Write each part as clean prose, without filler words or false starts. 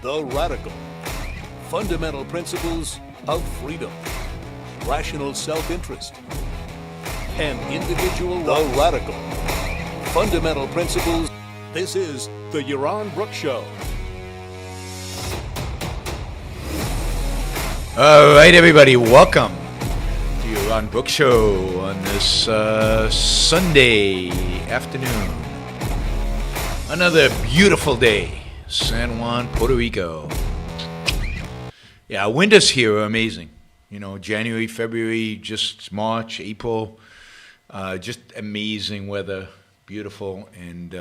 The Radical. Fundamental principles of freedom, rational self-interest, and individual rights. The Radical. Fundamental principles. This is the Yaron Brooks Show. All right, everybody, welcome to Yaron Brooks Show on this Sunday afternoon. Another beautiful day, San Juan, Puerto Rico. Yeah, winters here are amazing. You know, January, February, just March, April, just amazing weather, beautiful, and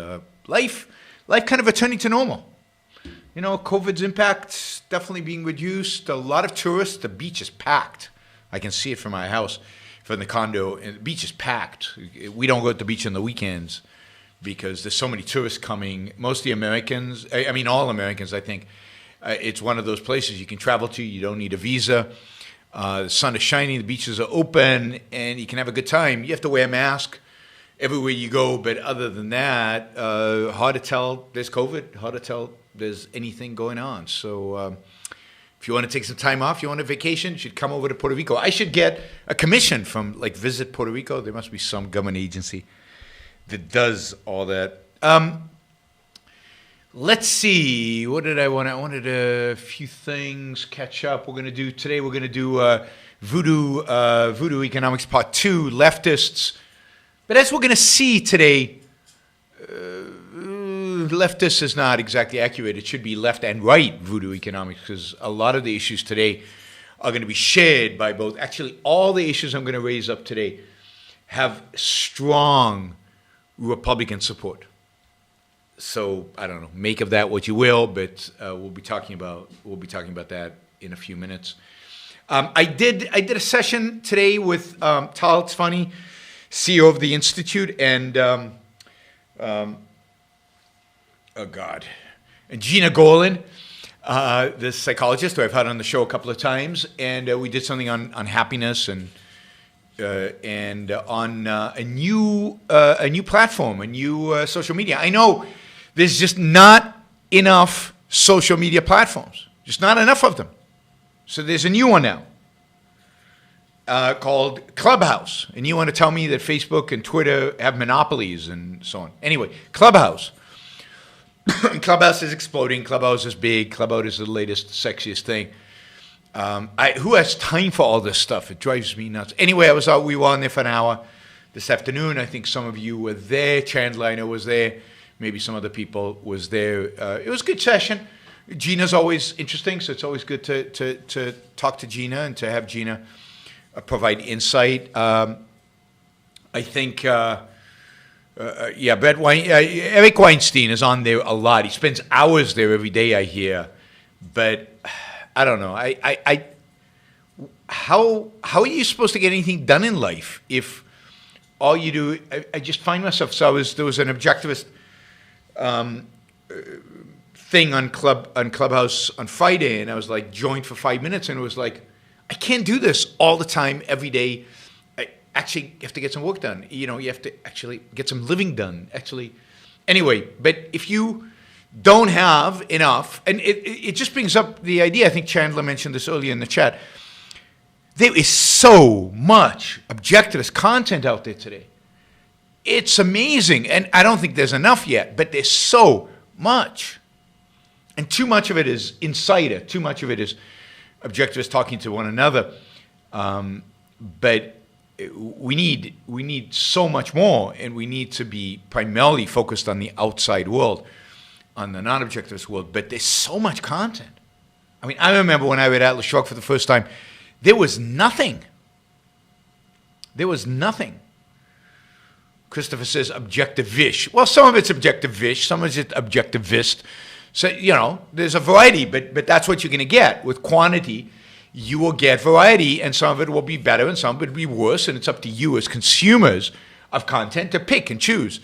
life kind of returning to normal. You know, COVID's impact definitely being reduced. A lot of tourists. The beach is packed. I can see it from my house, from the condo. And the beach is packed. We don't go to the beach on the weekends because there's so many tourists coming. Mostly Americans. I mean, all Americans, I think. It's one of those places you can travel to. You don't need a visa. The sun is shining. The beaches are open. And you can have a good time. You have to wear a mask everywhere you go. But other than that, hard to tell there's COVID. Hard to tell there's anything going on. So if you want to take some time off, you want a vacation, you should come over to Puerto Rico. I should get a commission from, like, Visit Puerto Rico. There must be some government agency that does all that. Let's see. What did I want? I wanted a few things, catch up. We're going to do Voodoo Economics Part 2, leftists. But as we're going to see today, leftist is not exactly accurate. It should be left and right voodoo economics, because a lot of the issues today are going to be shared by both. Actually, all the issues I'm going to raise up today have strong Republican support. So I don't know, make of that what you will, but we'll be talking about that in a few minutes. I did a session today with Tal Tzfani, CEO of the Institute, and and Gina Golan, the psychologist who I've had on the show a couple of times, and we did something on happiness and on a new platform, a new social media. I know there's just not enough social media platforms, just not enough of them. So there's a new one now called Clubhouse, and you want to tell me that Facebook and Twitter have monopolies and so on. Anyway, Clubhouse. Clubhouse is exploding. Clubhouse is big. Clubhouse is the latest, sexiest thing. Who has time for all this stuff? It drives me nuts. Anyway, we were on there for an hour this afternoon. I think some of you were there. Chandler, I know, was there. Maybe some other people was there. It was a good session. Gina's always interesting, so it's always good to talk to Gina and to have Gina provide insight. I think... Eric Weinstein is on there a lot. He spends hours there every day, I hear. But I don't know. How are you supposed to get anything done in life if all you do? I just find myself. So there was an objectivist thing on Clubhouse on Friday, and I was like joined for 5 minutes, and it was like, I can't do this all the time, every day. Actually, you have to get some work done. You know, you have to actually get some living done, actually. Anyway, but if you don't have enough, and it just brings up the idea, I think Chandler mentioned this earlier in the chat, there is so much objectivist content out there today. It's amazing, and I don't think there's enough yet, but there's so much. And too much of it is insider. Too much of it is objectivists talking to one another. But we need so much more, and we need to be primarily focused on the outside world, on the non-objectivist world. But there's so much content. I mean, I remember when I read Atlas Shrugged for the first time, there was nothing. There was nothing. Christopher says objective-ish. Well, some of it's objective-ish, some of it's objectivist. So, you know, there's a variety, but that's what you're going to get. With quantity, you will get variety, and some of it will be better and some of it will be worse, and it's up to you as consumers of content to pick and choose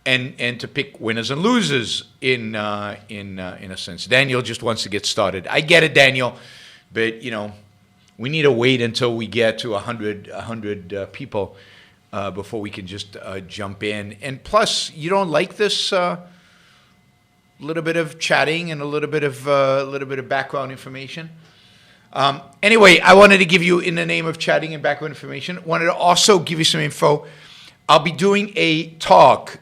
and to pick winners and losers in a sense. Daniel just wants to get started. I get it, Daniel, but, you know, we need to wait until we get to 100 people before we can just jump in. And plus, you don't like this little bit of chatting and a little bit of background information. Anyway, I wanted to give you, in the name of chatting and background information, wanted to also give you some info. I'll be doing a talk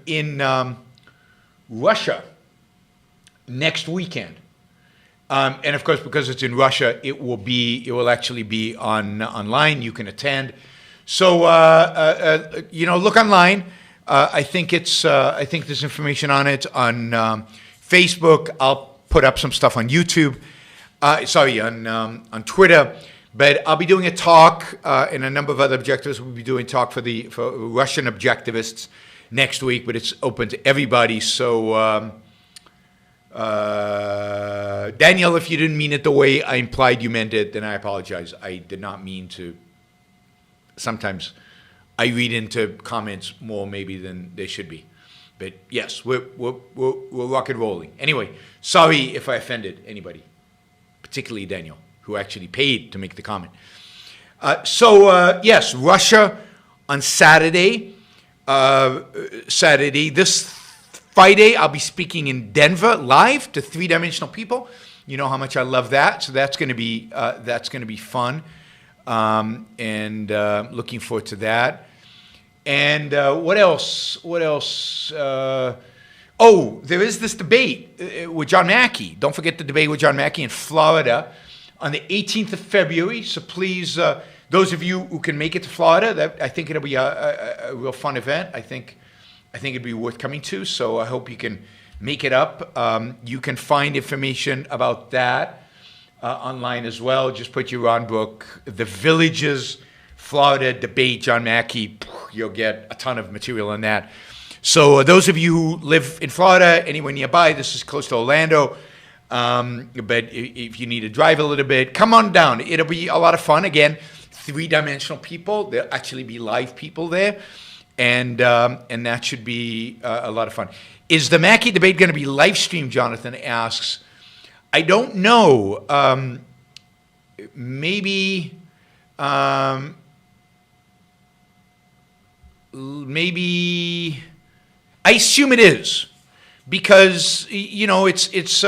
in Russia next weekend. And of course, because it's in Russia, it will actually be online. You can attend. So, look online. I think there's information on it on Facebook. I'll put up some stuff on YouTube. On Twitter. But I'll be doing a talk, and a number of other objectivists will be doing a talk for Russian objectivists next week. But it's open to everybody. So, Daniel, if you didn't mean it the way I implied you meant it, then I apologize. I did not mean to. Sometimes I read into comments more maybe than they should be. But yes, we're rock and rolling. Anyway, sorry if I offended anybody, particularly Daniel, who actually paid to make the comment. Yes, Russia on Saturday. This Friday, I'll be speaking in Denver live to three-dimensional people. You know how much I love that, so that's going to be fun, and looking forward to that. And what else? There is this debate with John Mackey. Don't forget the debate with John Mackey in Florida on the 18th of February. So please, those of you who can make it to Florida, I think it'll be a real fun event. I think it'd be worth coming to. So I hope you can make it up. You can find information about that online as well. Just put your Ron book, The Villages Florida Debate, John Mackey. You'll get a ton of material on that. So those of you who live in Florida, anywhere nearby, this is close to Orlando. But if you need to drive a little bit, come on down. It'll be a lot of fun. Again, three-dimensional people. There'll actually be live people there. And that should be a lot of fun. Is the Mackey debate going to be live streamed, Jonathan asks. I don't know. Maybe I assume it is, because it's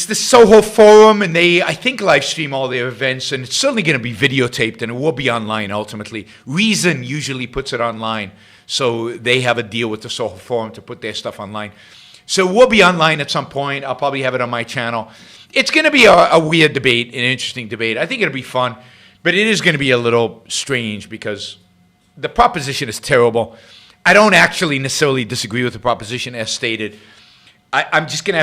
the Soho Forum, and I think live stream all their events, and it's certainly going to be videotaped, and it will be online ultimately. Reason usually puts it online, so they have a deal with the Soho Forum to put their stuff online. So we'll be online at some point. I'll probably have it on my channel. It's going to be a weird debate, an interesting debate. I think it'll be fun, but it is going to be a little strange because the proposition is terrible. I don't actually necessarily disagree with the proposition as stated. I'm just going to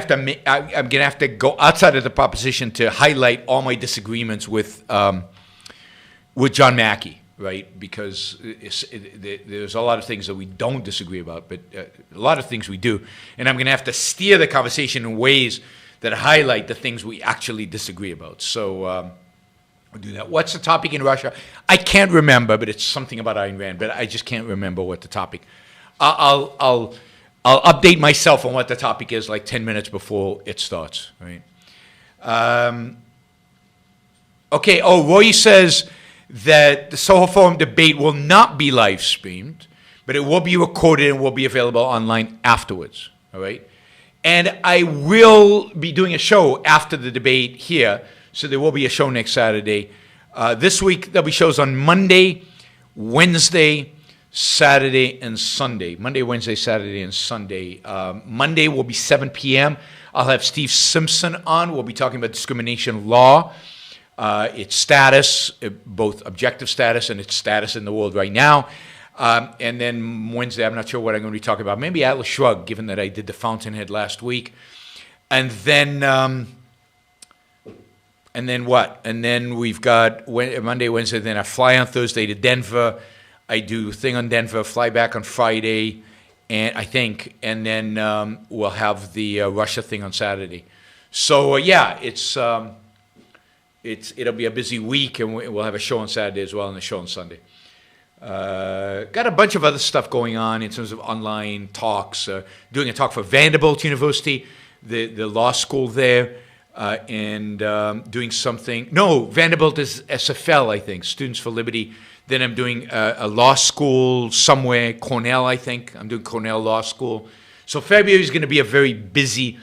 have to go outside of the proposition to highlight all my disagreements with John Mackey, right? Because there's a lot of things that we don't disagree about, but a lot of things we do. And I'm going to have to steer the conversation in ways that highlight the things we actually disagree about. So we'll do that. What's the topic in Russia? I can't remember, but it's something about Ayn Rand, but I just can't remember what the topic. I'll update myself on what the topic is like 10 minutes before it starts, right? Okay, Roy says that the Soho Forum debate will not be live streamed, but it will be recorded and will be available online afterwards, all right? And I will be doing a show after the debate here, so there will be a show next Saturday. This week, there'll be shows on Monday, Wednesday, Saturday, and Sunday. Monday, Wednesday, Saturday, and Sunday. Monday will be 7 p.m. I'll have Steve Simpson on. We'll be talking about discrimination law, its status, both objective status and its status in the world right now. And then Wednesday, I'm not sure what I'm going to be talking about. Maybe Atlas Shrugged, given that I did the Fountainhead last week. And then what? And then we've got Monday, Wednesday, then I fly on Thursday to Denver. I do a thing on Denver, fly back on Friday, and then we'll have the Russia thing on Saturday. So it'll be a busy week, and we'll have a show on Saturday as well, and a show on Sunday. Got a bunch of other stuff going on in terms of online talks. Doing a talk for Vanderbilt University, the law school there, and doing something. No, Vanderbilt is SFL, I think, Students for Liberty. Then I'm doing a law school somewhere, Cornell, I think. I'm doing Cornell Law School. So February is going to be a very busy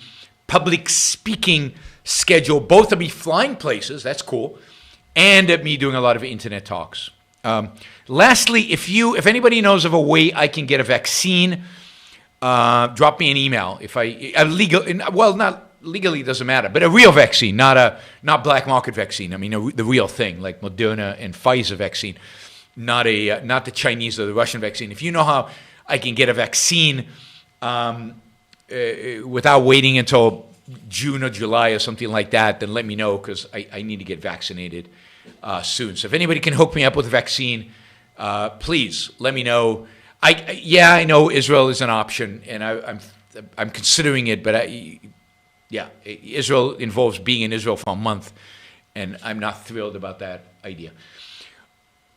public speaking schedule, both of me flying places, that's cool, and of me doing a lot of internet talks. Lastly, if anybody knows of a way I can get a vaccine, drop me an email. If not legally, doesn't matter, but a real vaccine, not black market vaccine. I mean, the real thing, like Moderna and Pfizer vaccine, not the Chinese or the Russian vaccine. If you know how I can get a vaccine without waiting until June or July or something like that, then let me know, because I need to get vaccinated soon. So if anybody can hook me up with a vaccine, please let me know. I know Israel is an option, and I'm considering it, but Israel involves being in Israel for a month, and I'm not thrilled about that idea.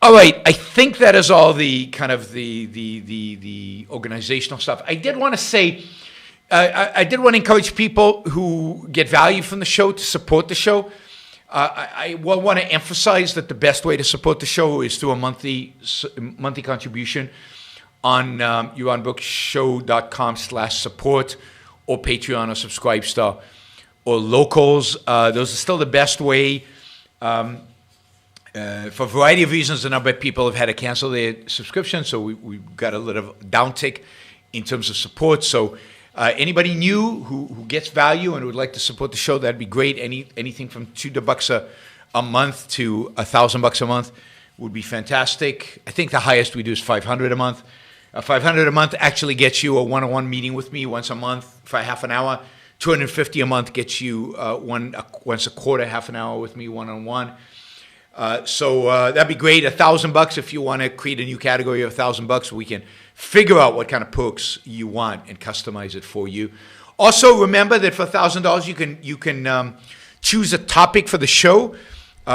All right, I think that is all the kind of the organizational stuff. I did want to say, I did want to encourage people who get value from the show to support the show. I want to emphasize that the best way to support the show is through a monthly contribution on youronbookshow.com/support, or Patreon or Subscribestar or Locals. Those are still the best way. For a variety of reasons, a number of people have had to cancel their subscription, so we've got a little downtick in terms of support. So anybody new who gets value and would like to support the show, that'd be great. Anything from $2 a month to $1,000 a month would be fantastic. I think the highest we do is $500 a month. $500 a month actually gets you a one-on-one meeting with me once a month for half an hour. $250 a month gets you once a quarter, half an hour with me one-on-one. So that'd be great. $1,000 if you want to create a new category of $1,000, we can figure out what kind of perks you want and customize it for you. Also, remember that for $1,000 you can choose a topic for the show.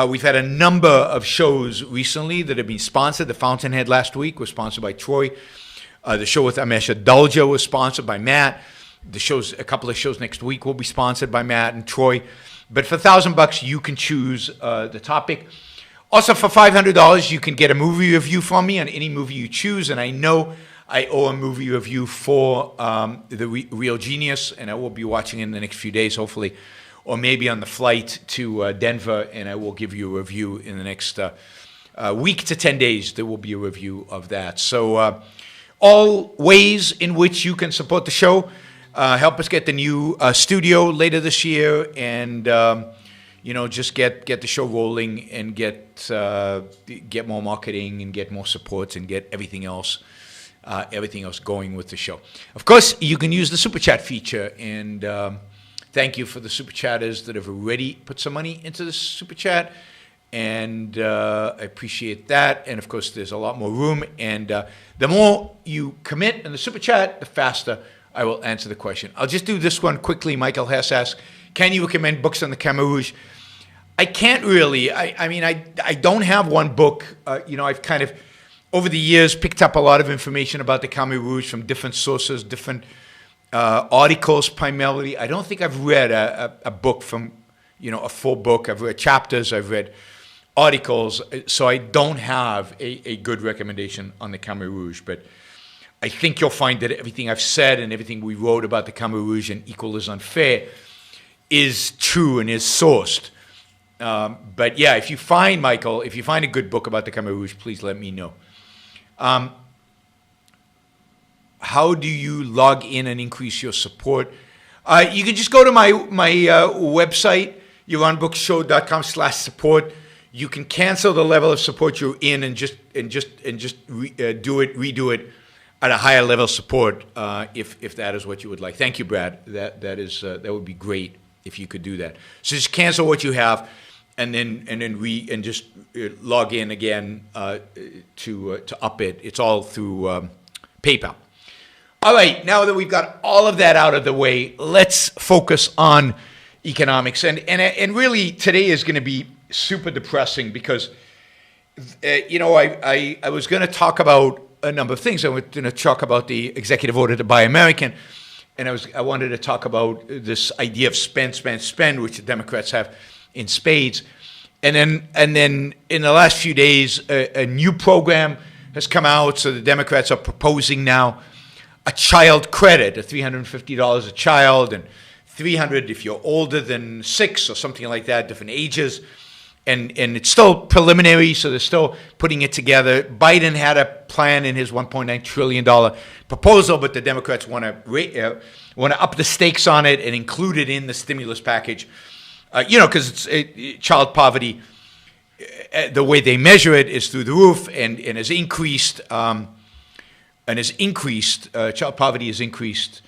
We've had a number of shows recently that have been sponsored. The Fountainhead last week was sponsored by Troy. The show with Amesh Adalja was sponsored by Matt. A couple of shows next week will be sponsored by Matt and Troy. But for $1,000, you can choose the topic. Also, for $500, you can get a movie review from me on any movie you choose. And I know I owe a movie review for The Real Genius, and I will be watching it in the next few days, hopefully, or maybe on the flight to Denver, and I will give you a review in the next week to 10 days. There will be a review of that. So all ways in which you can support the show. Help us get the new studio later this year, and just get the show rolling and get more marketing and get more support and get everything else going with the show. Of course, you can use the Super Chat feature, and thank you for the Super Chatters that have already put some money into the Super Chat, and I appreciate that. And of course, there's a lot more room, and the more you commit in the Super Chat, the faster I will answer the question. I'll just do this one quickly. Michael Hess asks, can you recommend books on the Khmer Rouge? I can't really. I don't have one book. I've kind of, over the years, picked up a lot of information about the Khmer Rouge from different sources, different articles primarily. I don't think I've read a book from, a full book. I've read chapters, I've read articles, so I don't have a good recommendation on the Khmer Rouge, but I think you'll find that everything I've said and everything we wrote about the Khmer Rouge and Equal is Unfair is true and is sourced. But yeah, if you find a good book about the Khmer Rouge, please let me know. How do you log in and increase your support? You can just go to my website, youronbookshow.com/support. You can cancel the level of support you're in and just redo it at a higher level of support, if that is what you would like. Thank you, Brad. That would be great if you could do that. So just cancel what you have, and then just log in again to up it. It's all through PayPal. All right, now that we've got all of that out of the way, let's focus on economics. And really today is going to be super depressing because I was going to talk about a number of things. I was going to talk about the executive order to buy American, and I wanted to talk about this idea of spend, which the Democrats have in spades. And then in the last few days, a new program has come out. So the Democrats are proposing now a child credit, a $350 a child, and $300 if you're older than 6 or something like that, different ages. And it's still preliminary, so they're still putting it together. Biden had a plan in his $1.9 trillion proposal, but the Democrats want to up the stakes on it and include it in the stimulus package. Because child poverty, the way they measure it is through the roof, and has increased. Child poverty has increased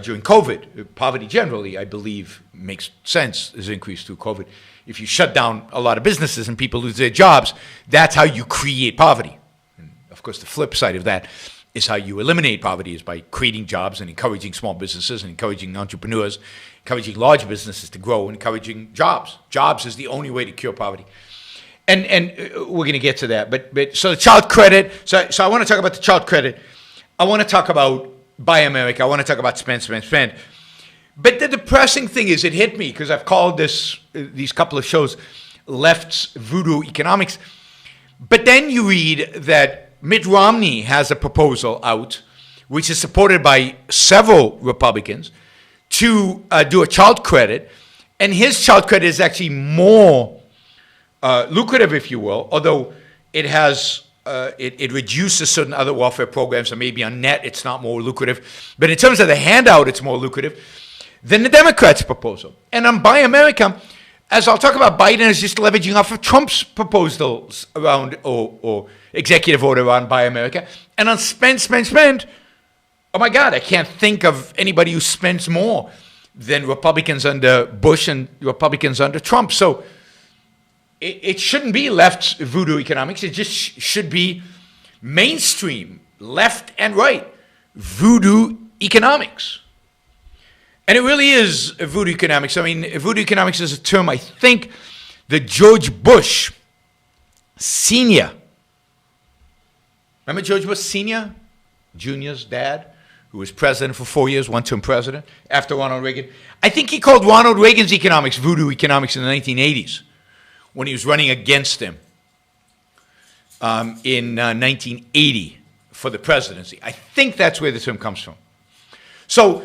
during COVID. Poverty generally, I believe, makes sense, has increased through COVID. If you shut down a lot of businesses and people lose their jobs, that's how you create poverty. And of course, the flip side of that is how you eliminate poverty, is by creating jobs and encouraging small businesses and encouraging entrepreneurs, encouraging large businesses to grow, and encouraging jobs. Jobs is the only way to cure poverty. And we're going to get to that. But so the child credit, so I want to talk about the child credit. I want to talk about Buy America. I want to talk about spend. But the depressing thing is, it hit me because I've called these couple of shows left's voodoo economics. But then you read that Mitt Romney has a proposal out, which is supported by several Republicans, to do a child credit. And his child credit is actually more lucrative, if you will, although it has it reduces certain other welfare programs, so maybe on net it's not more lucrative. But in terms of the handout, it's more lucrative than the Democrats' proposal. And on Buy America, as I'll talk about, Biden is just leveraging off of Trump's proposals around, or executive order on Buy America. And on spend, oh my God, I can't think of anybody who spends more than Republicans under Bush and Republicans under Trump. So it shouldn't be left's voodoo economics. It just should be mainstream, left and right, voodoo economics. And it really is voodoo economics. I mean, voodoo economics is a term, I think, that George Bush Sr. Remember George Bush Sr., Jr.'s dad, who was president for 4 years, one-term president, after Ronald Reagan? I think he called Ronald Reagan's economics voodoo economics in the 1980s, when he was running against him in 1980 for the presidency. I think that's where the term comes from. So,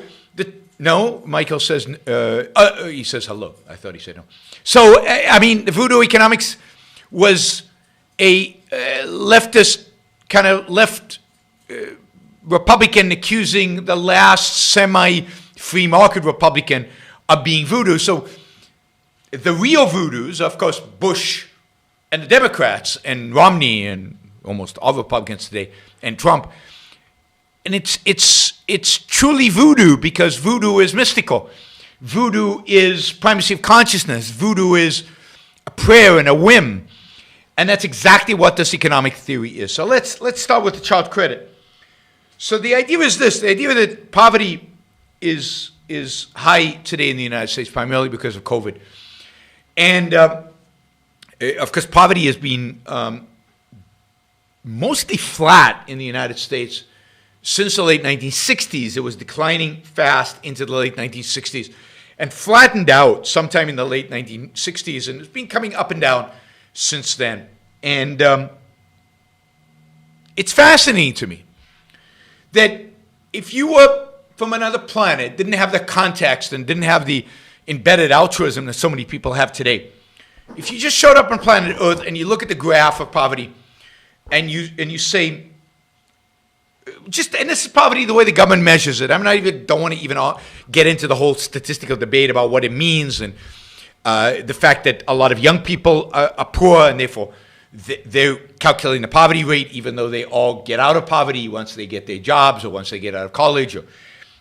no, Michael says, he says hello. I thought he said no. So, I mean, the voodoo economics was a leftist, kind of left Republican accusing the last semi-free market Republican of being voodoo. So, the real voodoos, of course, Bush and the Democrats and Romney and almost all Republicans today and Trump. And it's truly voodoo, because voodoo is mystical. Voodoo is primacy of consciousness. Voodoo is a prayer and a whim. And that's exactly what this economic theory is. So let's start with the child credit. So the idea is this: the idea that poverty is high today in the United States, primarily because of COVID. And, of course, poverty has been mostly flat in the United States since the late 1960s. It was declining fast into the late 1960s and flattened out sometime in the late 1960s. And it's been coming up and down since then. And it's fascinating to me that if you were from another planet, didn't have the context and didn't have the embedded altruism that so many people have today. If you just showed up on planet Earth and you look at the graph of poverty and you say, and this is poverty the way the government measures it. Don't want to even get into the whole statistical debate about what it means, and the fact that a lot of young people are poor, and therefore they're calculating the poverty rate, even though they all get out of poverty once they get their jobs or once they get out of college or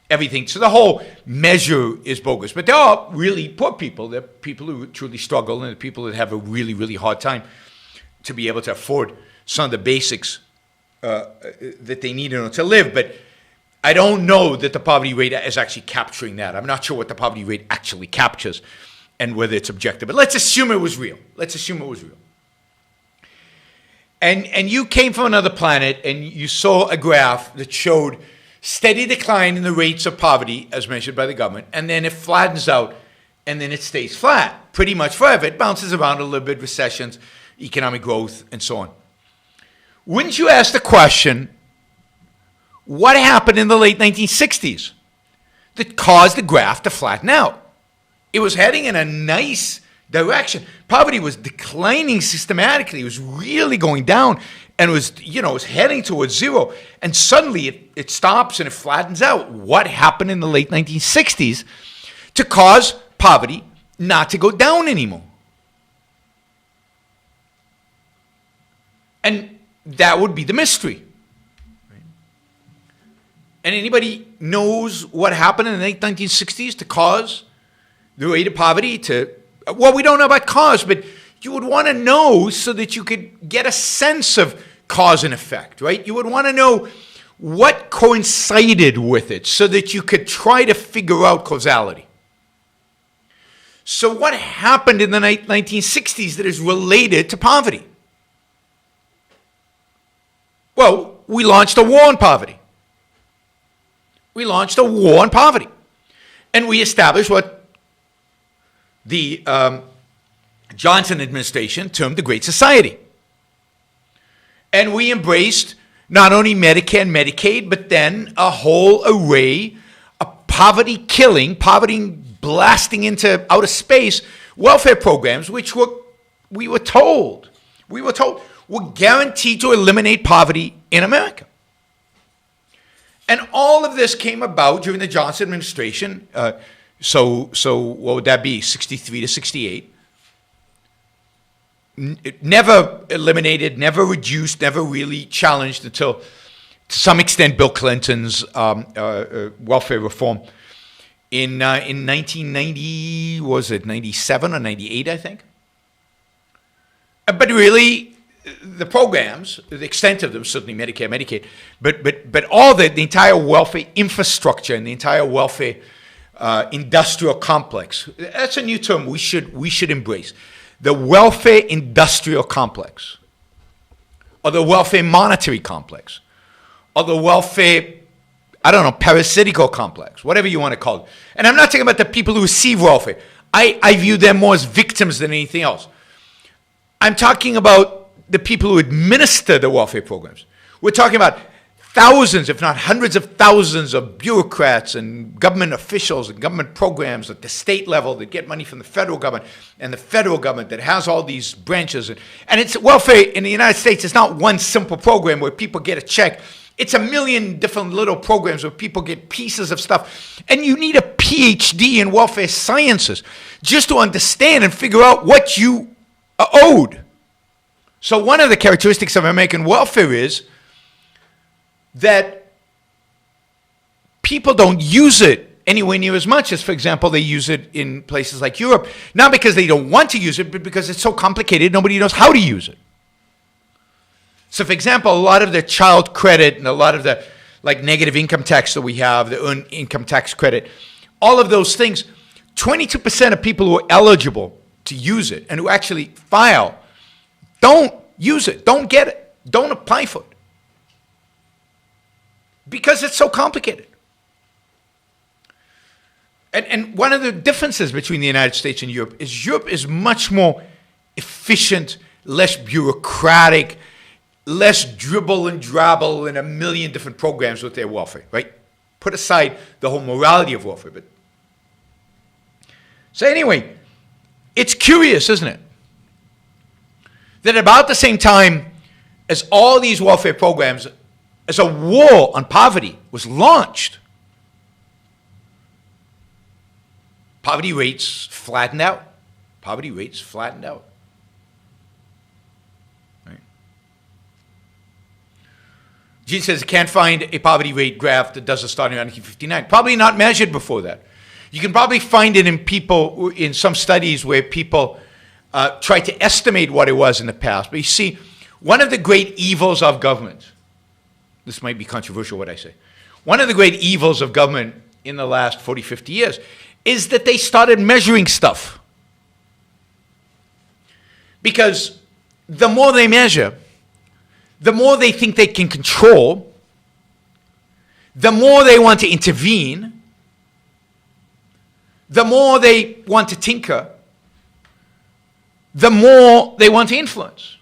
everything. So the whole measure is bogus. But there are really poor people. There are people who truly struggle, and people that have a really, really hard time to be able to afford some of the basics that they need in order to live. But I don't know that the poverty rate is actually capturing that. I'm not sure what the poverty rate actually captures and whether it's objective. But let's assume it was real. And you came from another planet and you saw a graph that showed steady decline in the rates of poverty as measured by the government, and then it flattens out, and then it stays flat pretty much forever. It bounces around a little bit, recessions, economic growth, and so on. Wouldn't you ask the question, what happened in the late 1960s that caused the graph to flatten out? It was heading in a nice direction. Poverty was declining systematically. It was really going down and was heading towards zero. And suddenly it stops and it flattens out. What happened in the late 1960s to cause poverty not to go down anymore? And that would be the mystery. And anybody knows what happened in the late 1960s to cause the rate of poverty to, well, we don't know about cause, but you would want to know so that you could get a sense of cause and effect, right? You would want to know what coincided with it so that you could try to figure out causality. So what happened in the 1960s that is related to poverty? Well, we launched a war on poverty. We launched a war on poverty. And we established what the Johnson administration termed the Great Society. And we embraced not only Medicare and Medicaid, but then a whole array of poverty-killing, poverty-blasting into outer space welfare programs, which we were told were guaranteed to eliminate poverty in America. And all of this came about during the Johnson administration. So what would that be? 63 to 68. Never eliminated, never reduced, never really challenged until, to some extent, Bill Clinton's welfare reform in 1990, was it 97 or 98, I think? But really, the programs, the extent of them, certainly Medicare, Medicaid, but all the entire welfare infrastructure and the entire welfare industrial complex, that's a new term we should embrace. The welfare industrial complex, or the welfare monetary complex, or the welfare, parasitical complex, whatever you want to call it. And I'm not talking about the people who receive welfare. I view them more as victims than anything else. I'm talking about the people who administer the welfare programs. We're talking about thousands, if not hundreds of thousands of bureaucrats and government officials and government programs at the state level that get money from the federal government, and the federal government that has all these branches. And it's welfare in the United States. It's not one simple program where people get a check. It's a million different little programs where people get pieces of stuff. And you need a PhD in welfare sciences just to understand and figure out what you are owed. So one of the characteristics of American welfare is that people don't use it anywhere near as much as, for example, they use it in places like Europe. Not because they don't want to use it, but because it's so complicated, nobody knows how to use it. So, for example, a lot of the child credit and a lot of the negative income tax that we have, the earned income tax credit, all of those things, 22% of people who are eligible to use it and who actually file don't use it, don't get it, don't apply for it. Because it's so complicated. And one of the differences between the United States and Europe is much more efficient, less bureaucratic, less dribble and drabble in a million different programs with their welfare, right? Put aside the whole morality of welfare. So anyway, it's curious, isn't it? That about the same time as all these welfare programs, as a war on poverty was launched, poverty rates flattened out. Poverty rates flattened out. Right? Gene says, can't find a poverty rate graph that doesn't start in 1959. Probably not measured before that. You can probably find it in people, in some studies where people try to estimate what it was in the past. But you see, one of the great evils of government, this might be controversial what I say, one of the great evils of government in the last 40, 50 years is that they started measuring stuff. Because the more they measure, the more they think they can control, the more they want to intervene, the more they want to tinker, the more they want to influence.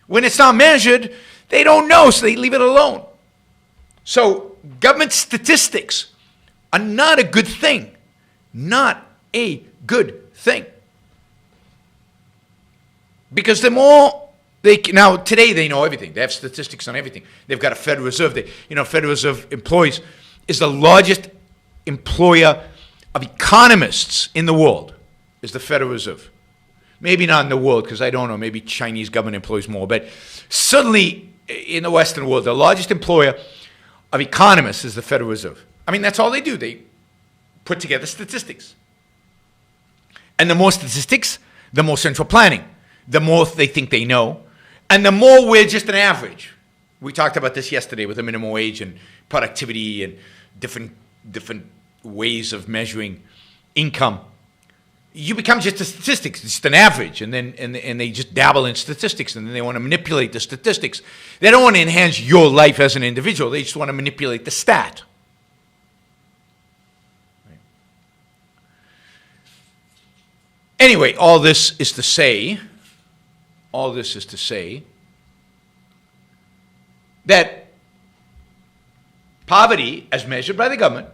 When it's not measured, they don't know, so they leave it alone. So government statistics are not a good thing. Not a good thing. Because the more now today they know everything. They have statistics on everything. They've got a Federal Reserve. Federal Reserve employees is the largest employer of economists in the world, is the Federal Reserve. Maybe not in the world, because I don't know, maybe Chinese government employs more, but certainly in the Western world, the largest employer of economists is the Federal Reserve. I mean, that's all they do. They put together statistics. And the more statistics, the more central planning, the more they think they know, and the more we're just an average. We talked about this yesterday with the minimum wage and productivity and different ways of measuring income. You become just a statistics, just an average, and they just dabble in statistics, and then they want to manipulate the statistics. They don't want to enhance your life as an individual. They just want to manipulate the stat. Anyway, all this is to say that poverty, as measured by the government,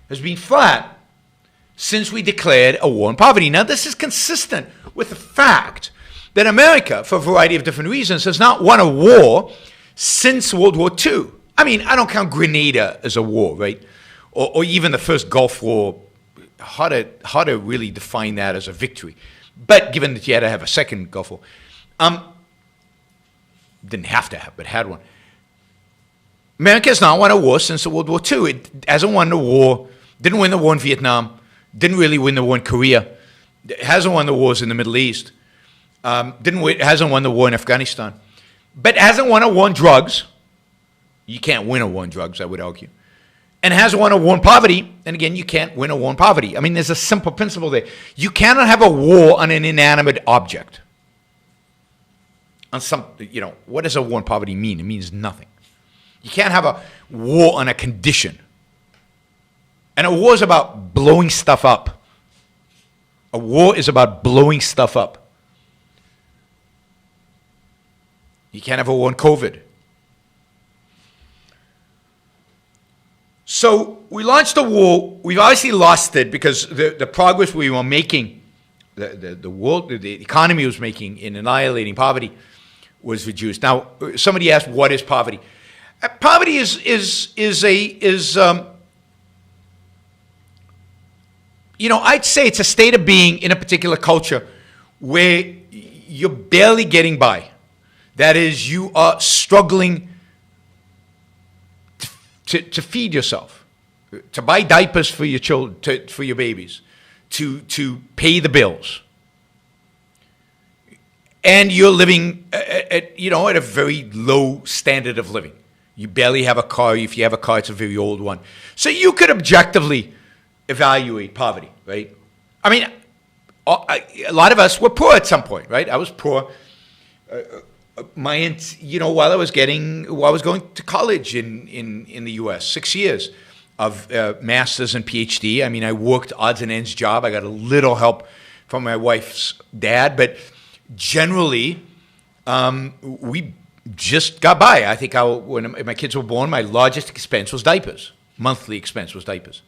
has been flat since we declared a war on poverty. Now, this is consistent with the fact that America, for a variety of different reasons, has not won a war since World War II. I mean, I don't count Grenada as a war, right? Or even the first Gulf War. Hard to really define that as a victory. But given that you had to have a second Gulf War, didn't have to have, but had one. America has not won a war since World War II. It hasn't won the war, didn't win the war in Vietnam, didn't really win the war in Korea, it hasn't won the wars in the Middle East, hasn't won the war in Afghanistan, but hasn't won a war on drugs. You can't win a war on drugs, I would argue. And hasn't won a war on poverty. And again, you can't win a war on poverty. I mean, there's a simple principle there. You cannot have a war on an inanimate object. On some, what does a war on poverty mean? It means nothing. You can't have a war on a condition. And a war is about blowing stuff up. A war is about blowing stuff up. You can't have a war on COVID. So we launched a war. We've obviously lost it because the progress we were making, the world, the economy was making in annihilating poverty was reduced. Now, somebody asked, what is poverty? Poverty is I'd say it's a state of being in a particular culture where you're barely getting by. That is, you are struggling to feed yourself, to buy diapers for your children, for your babies, to pay the bills, and you're living at a very low standard of living. You barely have a car. If you have a car, it's a very old one. So you could objectively evaluate poverty, right? I mean, a lot of us were poor at some point, right? I was poor. While I was going to college in the U.S., 6 years of master's and PhD. I mean, I worked odds and ends job. I got a little help from my wife's dad, but generally, we just got by. I think when my kids were born, my largest expense was diapers. Monthly expense was diapers.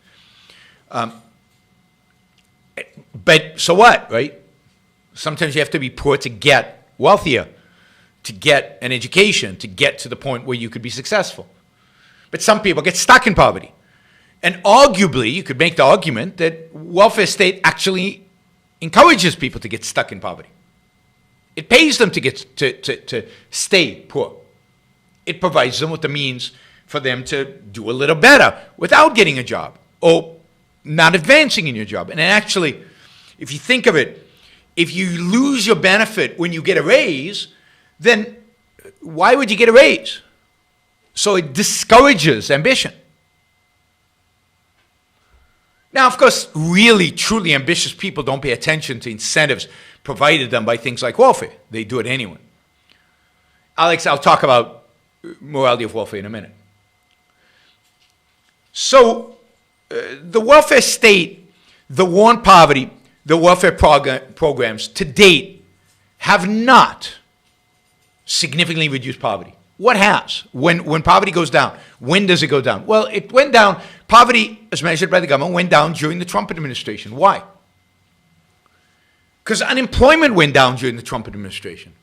But so what, right? Sometimes you have to be poor to get wealthier, to get an education, to get to the point where you could be successful. But some people get stuck in poverty. And arguably, you could make the argument that welfare state actually encourages people to get stuck in poverty. It pays them to get to stay poor. It provides them with the means for them to do a little better without getting a job or not advancing in your job. And actually, if you think of it, if you lose your benefit when you get a raise, then why would you get a raise? So it discourages ambition. Now, of course, really, truly ambitious people don't pay attention to incentives provided them by things like welfare. They do it anyway. Alex, I'll talk about morality of welfare in a minute. So, the welfare state, the war on poverty, the welfare programs to date have not significantly reduced poverty. What has? When poverty goes down, when does it go down? Well, it went down, poverty, as measured by the government, went down during the Trump administration. Why? Because unemployment went down during the Trump administration.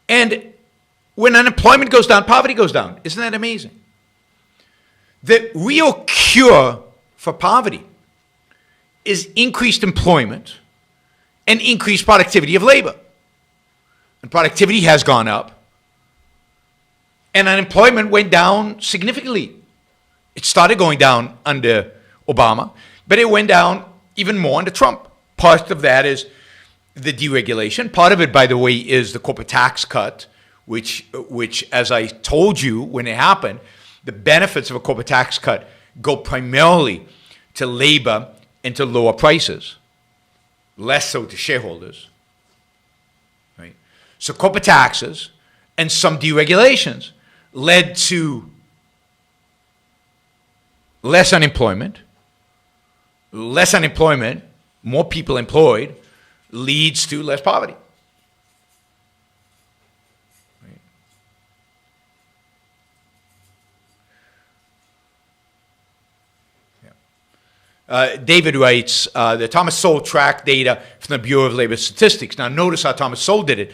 And when unemployment goes down, poverty goes down. Isn't that amazing? The real cure for poverty is increased employment and increased productivity of labor. And productivity has gone up. And unemployment went down significantly. It started going down under Obama, but it went down even more under Trump. Part of that is the deregulation. Part of it, by the way, is the corporate tax cut, which, as I told you when it happened, the benefits of a corporate tax cut go primarily to labor and to lower prices, less so to shareholders. Right? So corporate taxes and some deregulations led to less unemployment. Less unemployment, more people employed, leads to less poverty. David writes, that Thomas Sowell tracked data from the Bureau of Labor Statistics. Now notice how Thomas Sowell did it.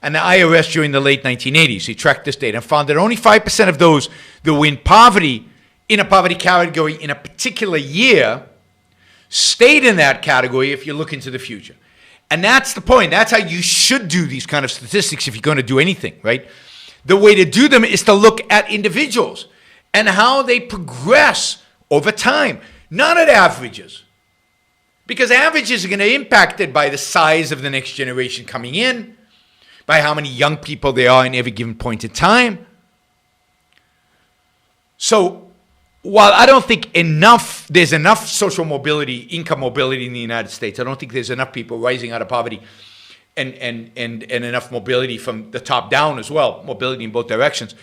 And the IRS during the late 1980s, he tracked this data and found that only 5% of those that were in a poverty category in a particular year, stayed in that category if you look into the future. And that's the point. That's how you should do these kind of statistics if you're going to do anything, right? The way to do them is to look at individuals and how they progress over time, not at averages. Because averages are going to be impacted by the size of the next generation coming in, by how many young people there are in every given point in time. So while I don't think there's enough social mobility, income mobility in the United States, I don't think there's enough people rising out of poverty and enough mobility from the top down as well, mobility in both directions.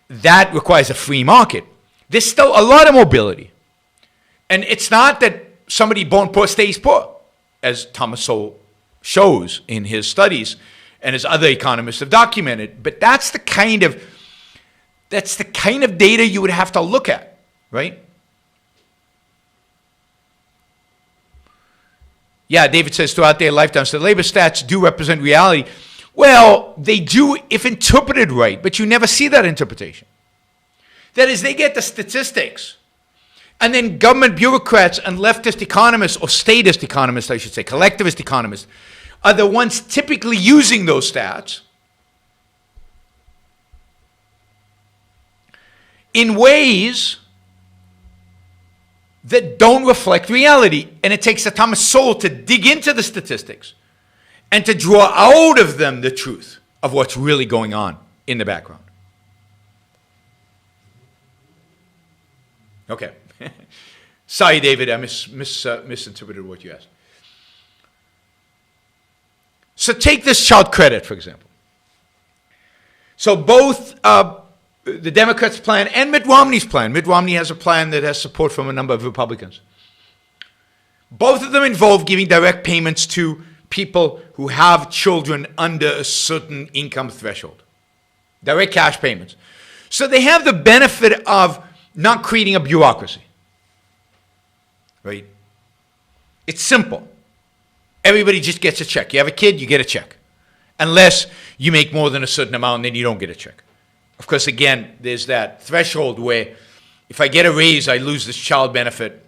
That requires a free market. There's still a lot of mobility. And it's not that somebody born poor stays poor, as Thomas Sowell shows in his studies and as other economists have documented. But that's the kind of data you would have to look at, right? Yeah, David says throughout their lifetimes, the labor stats do represent reality. Well, they do if interpreted right, but you never see that interpretation. That is, they get the statistics, and then government bureaucrats and leftist economists, or statist economists, I should say, collectivist economists, are the ones typically using those stats in ways that don't reflect reality. And it takes a Thomas Sowell to dig into the statistics and to draw out of them the truth of what's really going on in the background. Okay. Sorry, David, I misinterpreted what you asked. So take this child credit, for example. So both the Democrats' plan and Mitt Romney's plan. Mitt Romney has a plan that has support from a number of Republicans. Both of them involve giving direct payments to people who have children under a certain income threshold. Direct cash payments. So they have the benefit of not creating a bureaucracy. Right? It's simple. Everybody just gets a check. You have a kid, you get a check. Unless you make more than a certain amount, then you don't get a check. Of course, again, there's that threshold where if I get a raise, I lose this child benefit.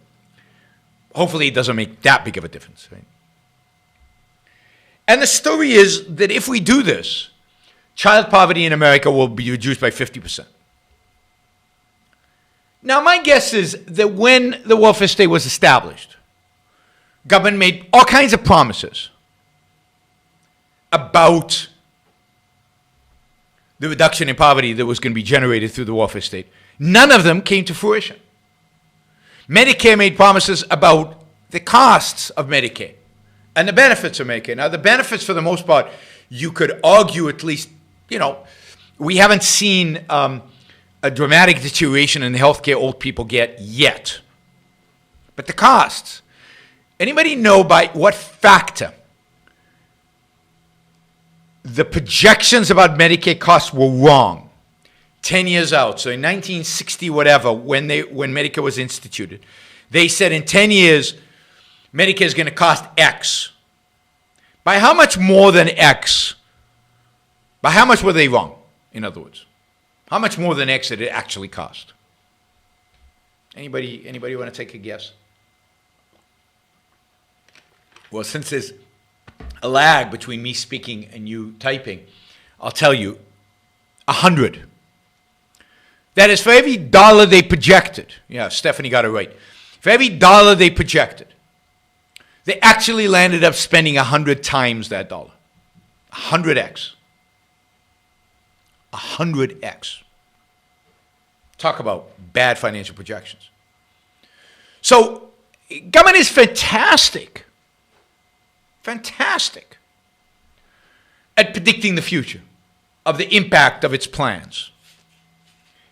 Hopefully it doesn't make that big of a difference. Right? And the story is that if we do this, child poverty in America will be reduced by 50%. Now, my guess is that when the welfare state was established, government made all kinds of promises about the reduction in poverty that was going to be generated through the welfare state. None of them came to fruition. Medicare made promises about the costs of Medicare and the benefits of Medicare. Now, the benefits, for the most part, you could argue at least, we haven't seen a dramatic deterioration in the health care old people get yet. But the costs, anybody know by what factor the projections about Medicaid costs were wrong 10 years out. So in 1960, whatever, when Medicare was instituted, they said in 10 years, Medicare is going to cost X. By how much more than X? By how much were they wrong, in other words? How much more than X did it actually cost? Anybody want to take a guess? Well, since there's a lag between me speaking and you typing, I'll tell you, 100. That is, for every dollar they projected, yeah, Stephanie got it right. For every dollar they projected, they actually landed up spending 100 times that dollar. 100x. 100x. Talk about bad financial projections. So, government is fantastic. Fantastic at predicting the future of the impact of its plans.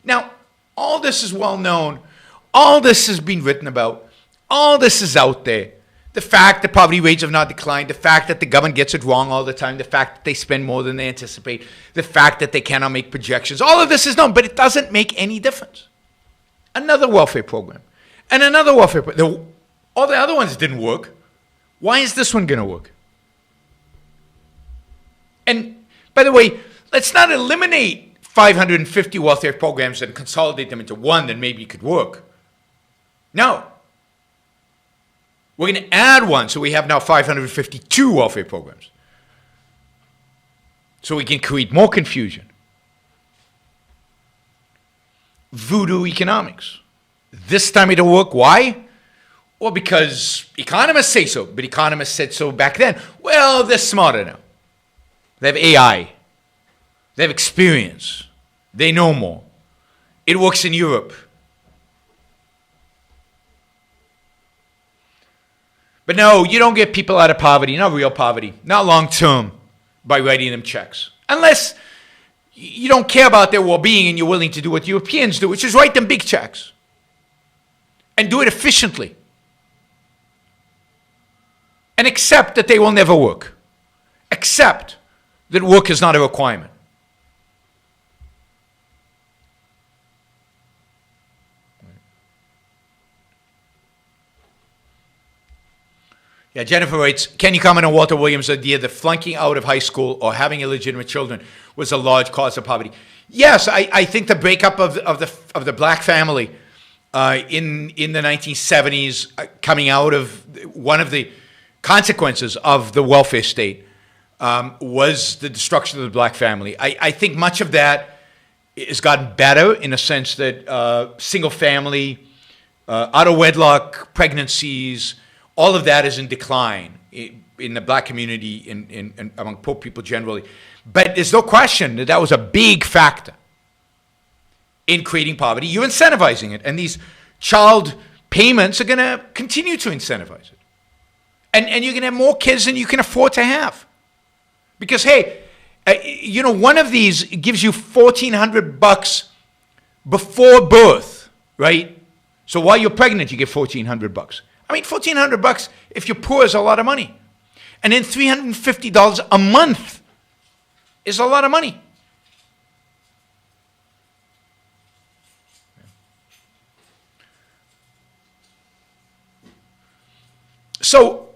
Now, all this is well known. All this has been written about. All this is out there. The fact that poverty rates have not declined, the fact that the government gets it wrong all the time, the fact that they spend more than they anticipate, the fact that they cannot make projections, all of this is known, but it doesn't make any difference. Another welfare program, and another welfare program. All the other ones didn't work. Why is this one going to work? And by the way, let's not eliminate 550 welfare programs and consolidate them into one that maybe could work. No. We're going to add one, so we have now 552 welfare programs. So we can create more confusion. Voodoo economics. This time it'll work. Why? Well, because economists say so, but economists said so back then. Well, they're smarter now. They have AI. They have experience. They know more. It works in Europe. But no, you don't get people out of poverty, not real poverty, not long term, by writing them checks. Unless you don't care about their well-being and you're willing to do what Europeans do, which is write them big checks. And do it efficiently. And accept that they will never work. Accept that work is not a requirement. Yeah, Jennifer writes, can you comment on Walter Williams' idea that flunking out of high school or having illegitimate children was a large cause of poverty? Yes, I think the breakup of the black family in the 1970s, coming out of one of the consequences of the welfare state, was the destruction of the black family. I think much of that has gotten better in the sense that single family, out of wedlock pregnancies, all of that is in decline in the black community and among poor people generally. But there's no question that that was a big factor in creating poverty. You're incentivizing it. And these child payments are going to continue to incentivize it. And you're going to have more kids than you can afford to have. Because, hey, one of these gives you $1,400 before birth, right? So while you're pregnant, you get $1,400. I mean, $1,400 if you're poor is a lot of money. And then $350 a month is a lot of money. So,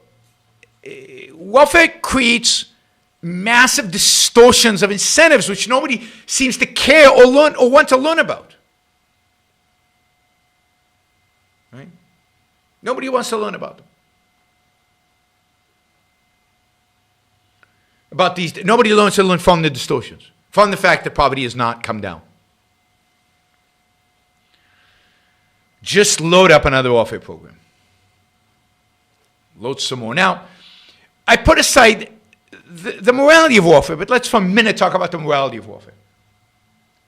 welfare creates massive distortions of incentives which nobody seems to care or learn or want to learn about. Right? Nobody wants to learn about them. About these, nobody wants to learn from the distortions, from the fact that poverty has not come down. Just load up another welfare program. Load some more. Now, I put aside the morality of warfare, but let's for a minute talk about the morality of warfare.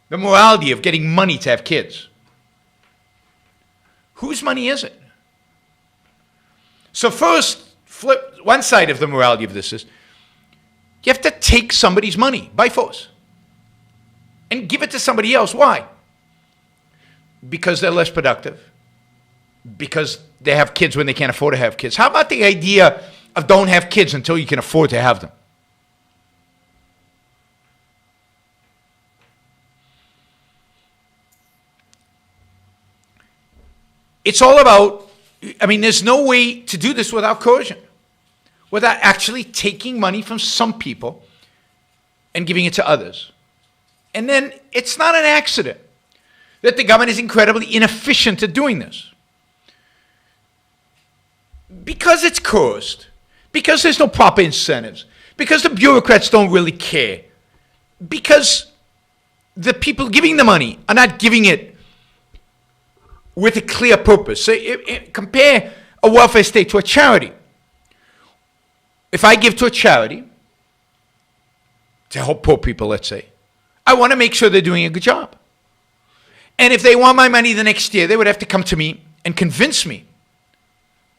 The morality of getting money to have kids. Whose money is it? So first, flip one side of the morality of this is you have to take somebody's money by force and give it to somebody else. Why? Because they're less productive. Because they have kids when they can't afford to have kids. How about the idea of don't have kids until you can afford to have them? it's all about, I mean, there's no way to do this without coercion, without actually taking money from some people and giving it to others. And then it's not an accident that the government is incredibly inefficient at doing this. Because it's coerced, because there's no proper incentives, because the bureaucrats don't really care, because the people giving the money are not giving it with a clear purpose. So compare a welfare state to a charity. If I give to a charity to help poor people, let's say, I want to make sure they're doing a good job. And if they want my money the next year, they would have to come to me and convince me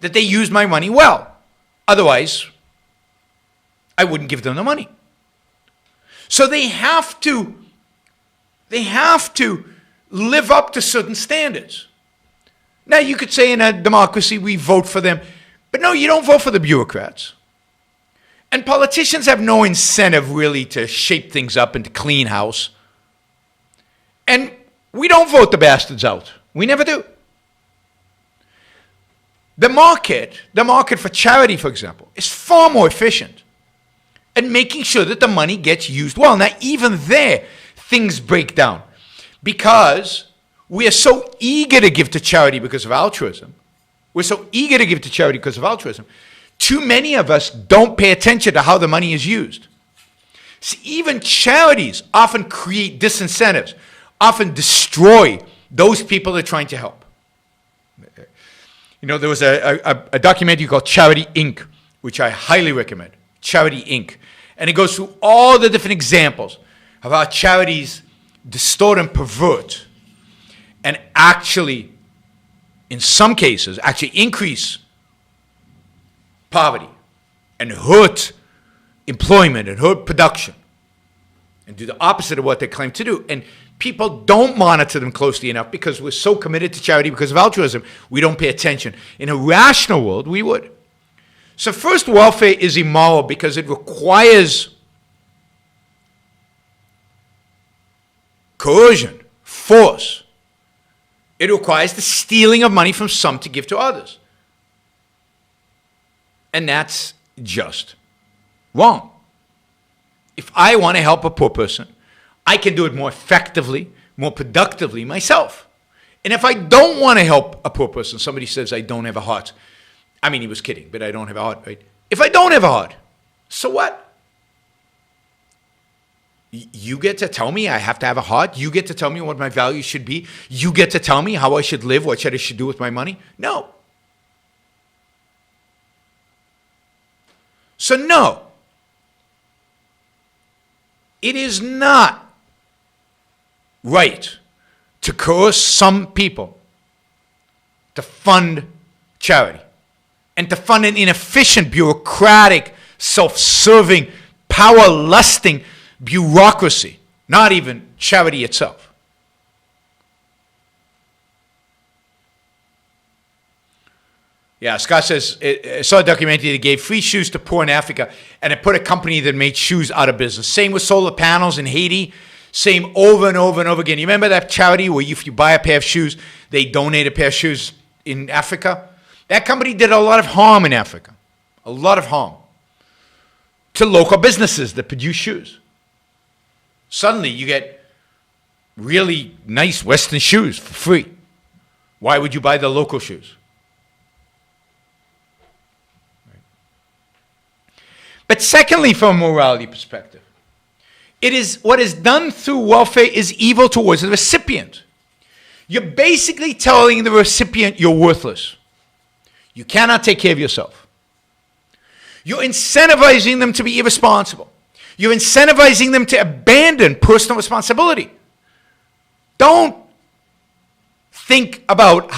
that they used my money well. Otherwise, I wouldn't give them the money. So they have to live up to certain standards. Now, you could say in a democracy, we vote for them. But no, you don't vote for the bureaucrats. And politicians have no incentive really to shape things up and to clean house. And we don't vote the bastards out. We never do. The market for charity, for example, is far more efficient at making sure that the money gets used well. Now, even there, things break down because we are so eager to give to charity because of altruism. We're so eager to give to charity because of altruism. Too many of us don't pay attention to how the money is used. See, even charities often create disincentives, often destroy those people they're trying to help. You know, there was a documentary called Charity Inc., which I highly recommend, Charity Inc. And it goes through all the different examples of how charities distort and pervert and actually, in some cases, actually increase poverty and hurt employment and hurt production and do the opposite of what they claim to do. And people don't monitor them closely enough because we're so committed to charity because of altruism, we don't pay attention. In a rational world, we would. So first, welfare is immoral because it requires coercion, force. It requires the stealing of money from some to give to others. And that's just wrong. If I want to help a poor person, I can do it more effectively, more productively myself. And if I don't want to help a poor person, somebody says I don't have a heart. I mean, he was kidding, but I don't have a heart, right? If I don't have a heart, so what? You get to tell me I have to have a heart? You get to tell me what my values should be? You get to tell me how I should live, what I should do with my money? No. So no, it is not right to coerce some people to fund charity and to fund an inefficient, bureaucratic, self-serving, power-lusting bureaucracy, not even charity itself. Yeah, Scott says, I saw a documentary that gave free shoes to poor in Africa, and it put a company that made shoes out of business. Same with solar panels in Haiti. Same over and over and over again. You remember that charity where if you buy a pair of shoes, they donate a pair of shoes in Africa? That company did a lot of harm in Africa. A lot of harm. To local businesses that produce shoes. Suddenly you get really nice Western shoes for free. Why would you buy the local shoes? But secondly, from a morality perspective, it is what is done through welfare is evil towards the recipient. You're basically telling the recipient you're worthless. You cannot take care of yourself. You're incentivizing them to be irresponsible. You're incentivizing them to abandon personal responsibility. Don't think about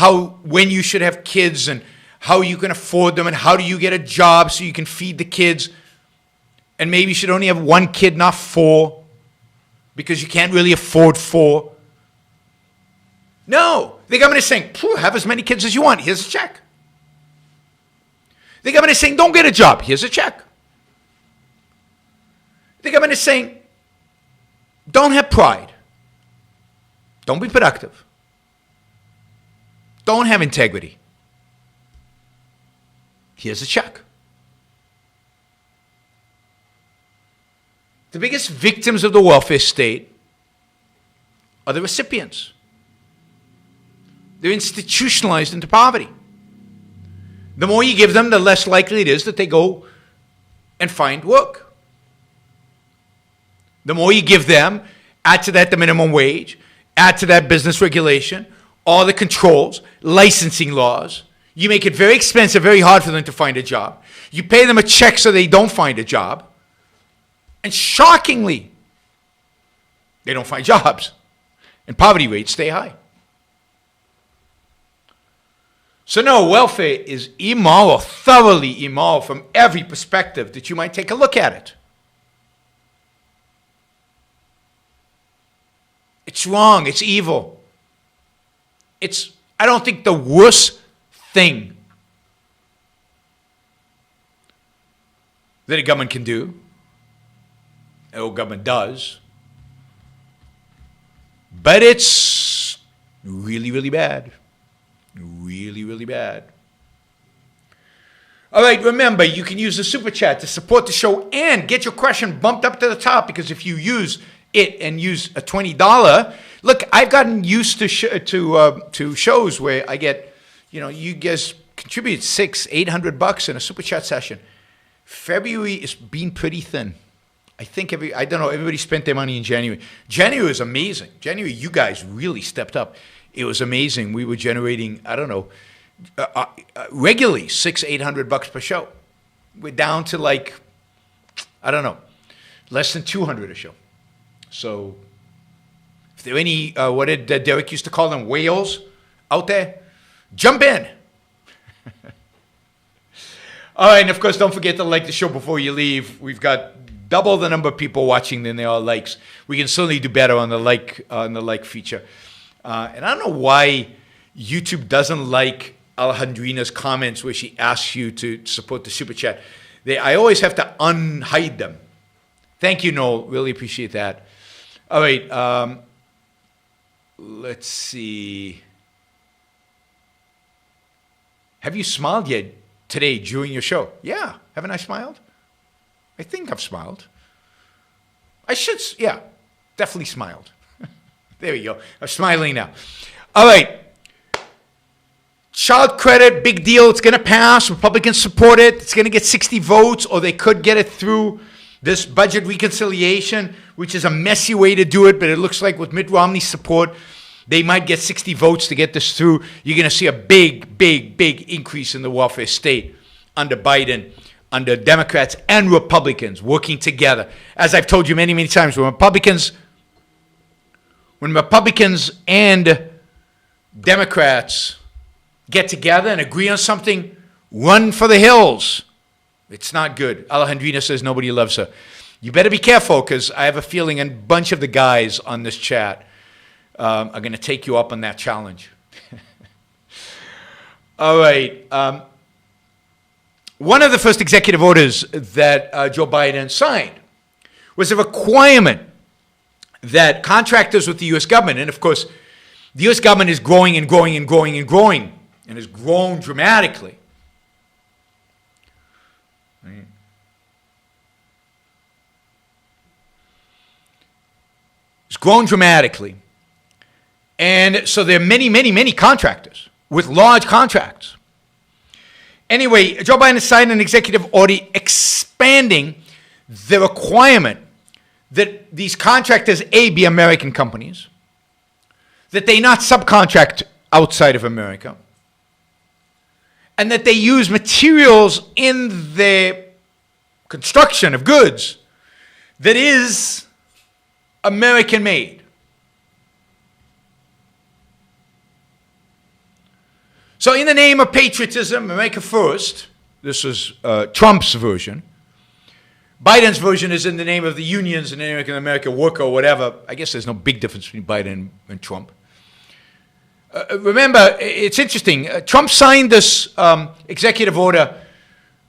when you should have kids and how you can afford them and how do you get a job so you can feed the kids. And maybe you should only have one kid, not four, because you can't really afford four. No. The government is saying, have as many kids as you want. Here's a check. The government is saying, don't get a job. Here's a check. The government is saying, don't have pride. Don't be productive. don't have integrity. Here's a check. The biggest victims of the welfare state are the recipients. They're institutionalized into poverty. The more you give them, the less likely it is that they go and find work. The more you give them, add to that the minimum wage, add to that business regulation, all the controls, licensing laws. You make it very expensive, very hard for them to find a job. You pay them a check so they don't find a job. And shockingly, they don't find jobs. And poverty rates stay high. So no, welfare is immoral, thoroughly immoral from every perspective that you might take a look at it. It's wrong, it's evil. It's, I don't think, the worst thing that a government can do, or government does, but it's really, really bad. Really, really bad. All right, remember, you can use the Super Chat to support the show and get your question bumped up to the top, because if you use it and use a $20, look, I've gotten used to shows where I get, you guys contribute $600-800 in a Super Chat session. February is being pretty thin. I think everybody spent their money in January. January was amazing. January, you guys really stepped up. It was amazing. We were generating, regularly $600-800 per show. We're down to less than 200 a show. So if there are any, what did Derek used to call them, whales out there, jump in. All right, and of course, don't forget to like the show before you leave. We've got double the number of people watching than there are likes. We can certainly do better on the like feature. And I don't know why YouTube doesn't like Alejandrina's comments where she asks you to support the Super Chat. I always have to unhide them. Thank you, Noel. Really appreciate that. All right. Let's see. Have you smiled yet today during your show? Yeah. Haven't I smiled? I think I've smiled. I should, yeah, definitely smiled. There we go. I'm smiling now. All right. Child credit, big deal. It's going to pass. Republicans support it. It's going to get 60 votes, or they could get it through this budget reconciliation, which is a messy way to do it, but it looks like with Mitt Romney's support, they might get 60 votes to get this through. You're going to see a big, big, big increase in the welfare state under Biden, under Democrats and Republicans working together. As I've told you many, many times, when Republicans and Democrats get together and agree on something, run for the hills. It's not good. Alejandrina says nobody loves her. You better be careful, because I have a feeling a bunch of the guys on this chat are going to take you up on that challenge. All right. One of the first executive orders that Joe Biden signed was a requirement that contractors with the U.S. government, and of course, the U.S. government is growing and growing and growing and growing, and has grown dramatically. Right. It's grown dramatically. And so there are many, many, many contractors with large contracts. Anyway, Joe Biden signed an executive order expanding the requirement that these contractors, be American companies, that they not subcontract outside of America, and that they use materials in the construction of goods that is American-made. So in the name of patriotism, America first, this is Trump's version. Biden's version is in the name of the unions and the American worker or whatever. I guess there's no big difference between Biden and Trump. Remember, it's interesting. Trump signed this executive order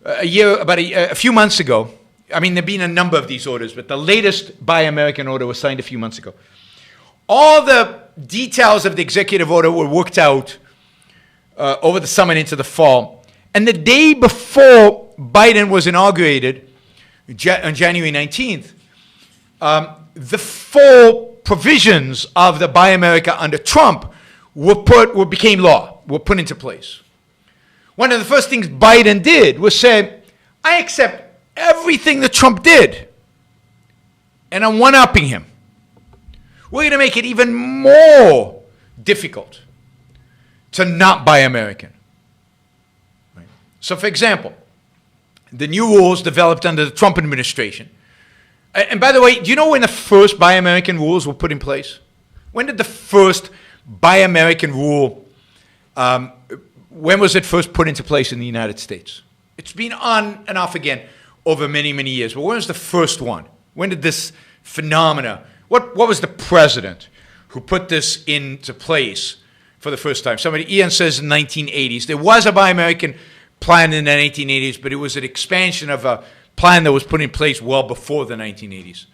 a few months ago. I mean, there have been a number of these orders, but the latest Buy American order was signed a few months ago. All the details of the executive order were worked out over the summer and into the fall. And the day before Biden was inaugurated, on January 19th, the full provisions of the Buy America under Trump became law, were put into place. One of the first things Biden did was say, I accept everything that Trump did, and I'm one-upping him. We're going to make it even more difficult to not buy American. Right? So, for example, the new rules developed under the Trump administration. And by the way, do you know when the first Buy American rules were put in place? When did the first Buy American rule, when was it first put into place in the United States? It's been on and off again over many, many years. But when was the first one? When did this phenomena, what was the president who put this into place for the first time? Ian says in the 1980s. There was a Buy American plan in the 1980s, but it was an expansion of a plan that was put in place well before the 1980s.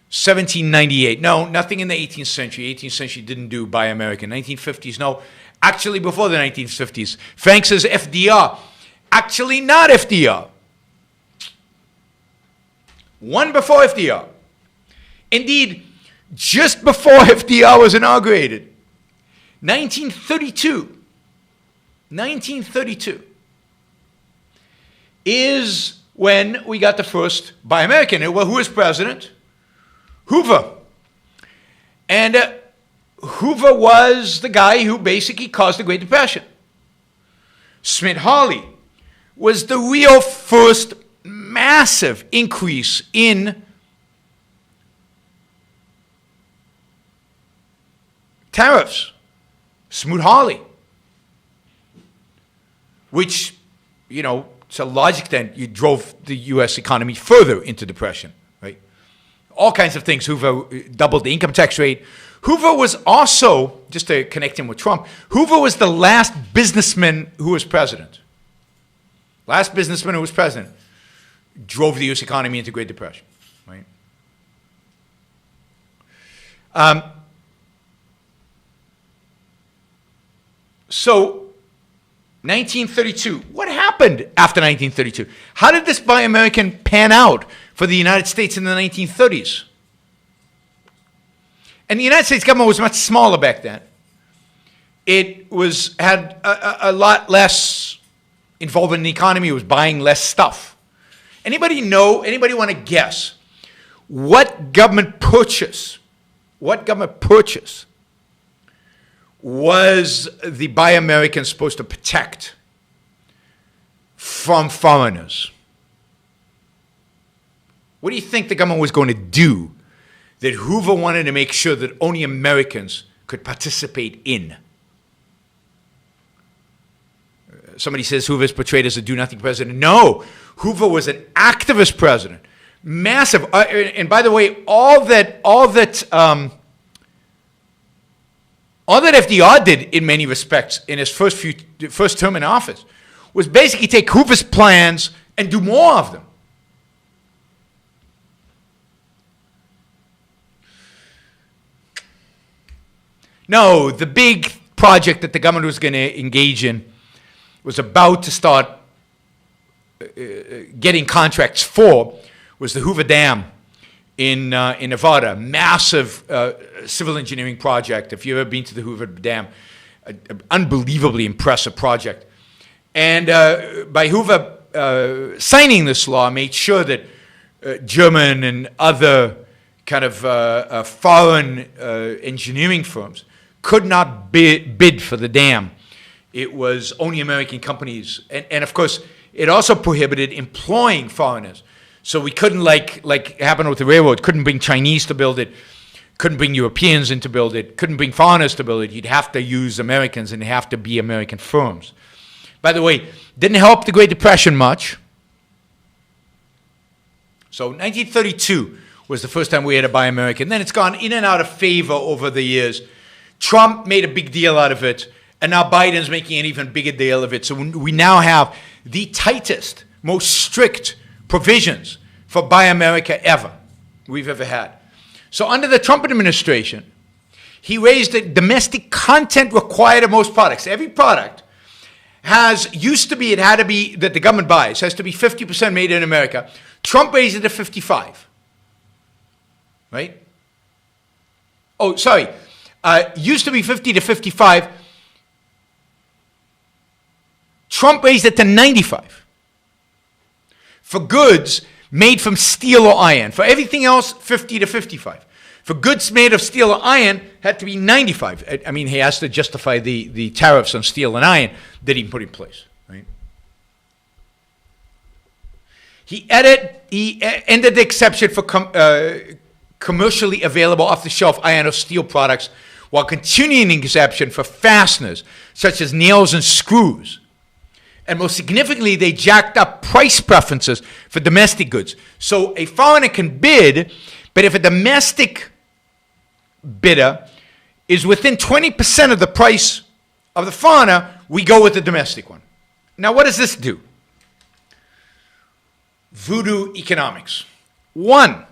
1798. No, nothing in the 18th century. 18th century didn't do Buy American. 1950s, no. Actually, before the 1950s. Frank says FDR. Actually, not FDR. One before FDR. Indeed, just before FDR was inaugurated. 1932 is when we got the first Buy American. Well, who was president? Hoover. And Hoover was the guy who basically caused the Great Depression. Smoot-Hawley was the real first massive increase in tariffs. Smoot-Hawley, which, to a large extent, you drove the U.S. economy further into depression, right? All kinds of things. Hoover doubled the income tax rate. Hoover was also, just to connect him with Trump, Hoover was the last businessman who was president. Last businessman who was president drove the U.S. economy into Great Depression, right? So, 1932. What happened after 1932? How did this Buy American pan out for the United States in the 1930s? And the United States government was much smaller back then. It had a lot less involvement in the economy. It was buying less stuff. Anybody want to guess what government purchase was the Buy American supposed to protect from foreigners? What do you think the government was going to do that Hoover wanted to make sure that only Americans could participate in? Somebody says Hoover is portrayed as a do-nothing president. No, Hoover was an activist president. Massive. And by the way, all that FDR did in many respects in his first term in office was basically take Hoover's plans and do more of them. No, the big project that the government was going to engage in was about to start getting contracts for was the Hoover Dam in Nevada. Massive civil engineering project. If you've ever been to the Hoover Dam, an unbelievably impressive project. And by Hoover signing this law, made sure that German and other kind of foreign engineering firms could not bid for the dam. It was only American companies. And of course, it also prohibited employing foreigners. So we couldn't, like happened with the railroad, couldn't bring Chinese to build it, couldn't bring Europeans in to build it, couldn't bring foreigners to build it. You'd have to use Americans and have to be American firms. By the way, didn't help the Great Depression much. So 1932 was the first time we had a Buy American. Then it's gone in and out of favor over the years. Trump made a big deal out of it, and now Biden's making an even bigger deal of it. So we now have the tightest, most strict provisions for Buy America we've ever had. So under the Trump administration, he raised the domestic content required of most products. Every product used to be, it had to be, that the government buys, has to be 50% made in America. Trump raised it to 55, right? Oh, sorry. Used to be 50 to 55. Trump raised it to 95. For goods made from steel or iron. For everything else, 50 to 55. For goods made of steel or iron, had to be 95. I mean, he has to justify the tariffs on steel and iron that he put in place, right? He ended the exception for commercially available off-the-shelf iron or steel products, while continuing the exception for fasteners, such as nails and screws. And most significantly, they jacked up price preferences for domestic goods. So a foreigner can bid, but if a domestic bidder is within 20% of the price of the foreigner, we go with the domestic one. Now, what does this do? Voodoo economics. One,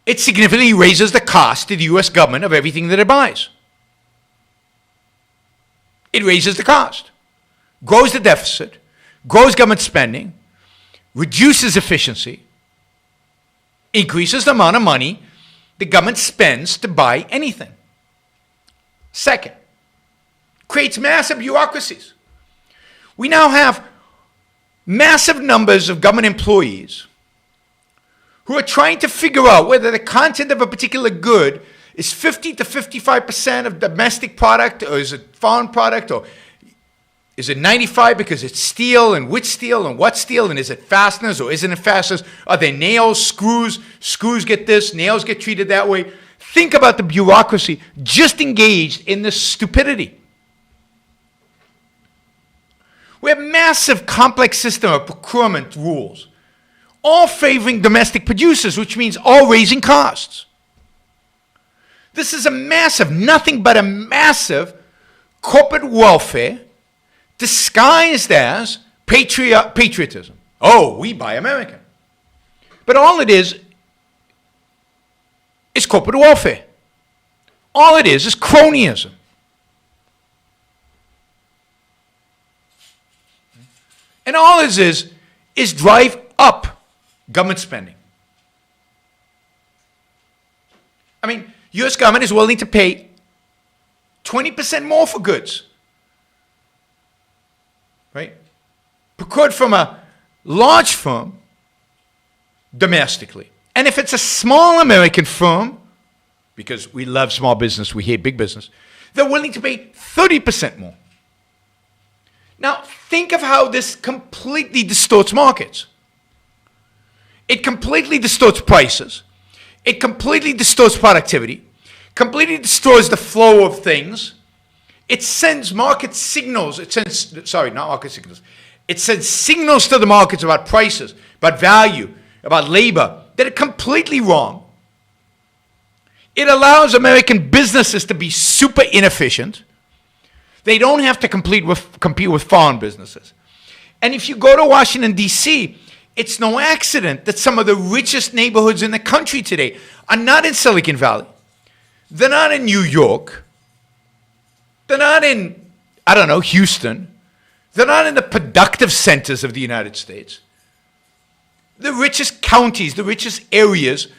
it significantly raises the cost to the U.S. government of everything that it buys. It raises the cost, grows the deficit, grows government spending, reduces efficiency, increases the amount of money the government spends to buy anything. Second, creates massive bureaucracies. We now have massive numbers of government employees who are trying to figure out whether the content of a particular good is 50 to 55% of domestic product, or is it foreign product, or is it 95 because it's steel, and which steel, and what steel, and is it fasteners, or isn't it fasteners? Are they nails, screws? Screws get this, nails get treated that way. Think about the bureaucracy just engaged in this stupidity. We have massive complex system of procurement rules, all favoring domestic producers, which means all raising costs. This is a massive, nothing but a massive corporate welfare disguised as patriotism. Oh, we buy American. But all it is corporate welfare. All it is cronyism. And all it is drive up government spending. I mean, U.S. government is willing to pay 20% more for goods, right? Procured from a large firm domestically. And if it's a small American firm, because we love small business, we hate big business, they're willing to pay 30% more. Now, think of how this completely distorts markets. It completely distorts prices. It completely distorts productivity. Completely distorts the flow of things. It sends market signals. It sends signals to the markets about prices, about value, about labor, that are completely wrong. It allows American businesses to be super inefficient. They don't have to compete with foreign businesses. And if you go to Washington, D.C., it's no accident that some of the richest neighborhoods in the country today are not in Silicon Valley. They're not in New York. They're not in, Houston. They're not in the productive centers of the United States. The richest counties, the richest areas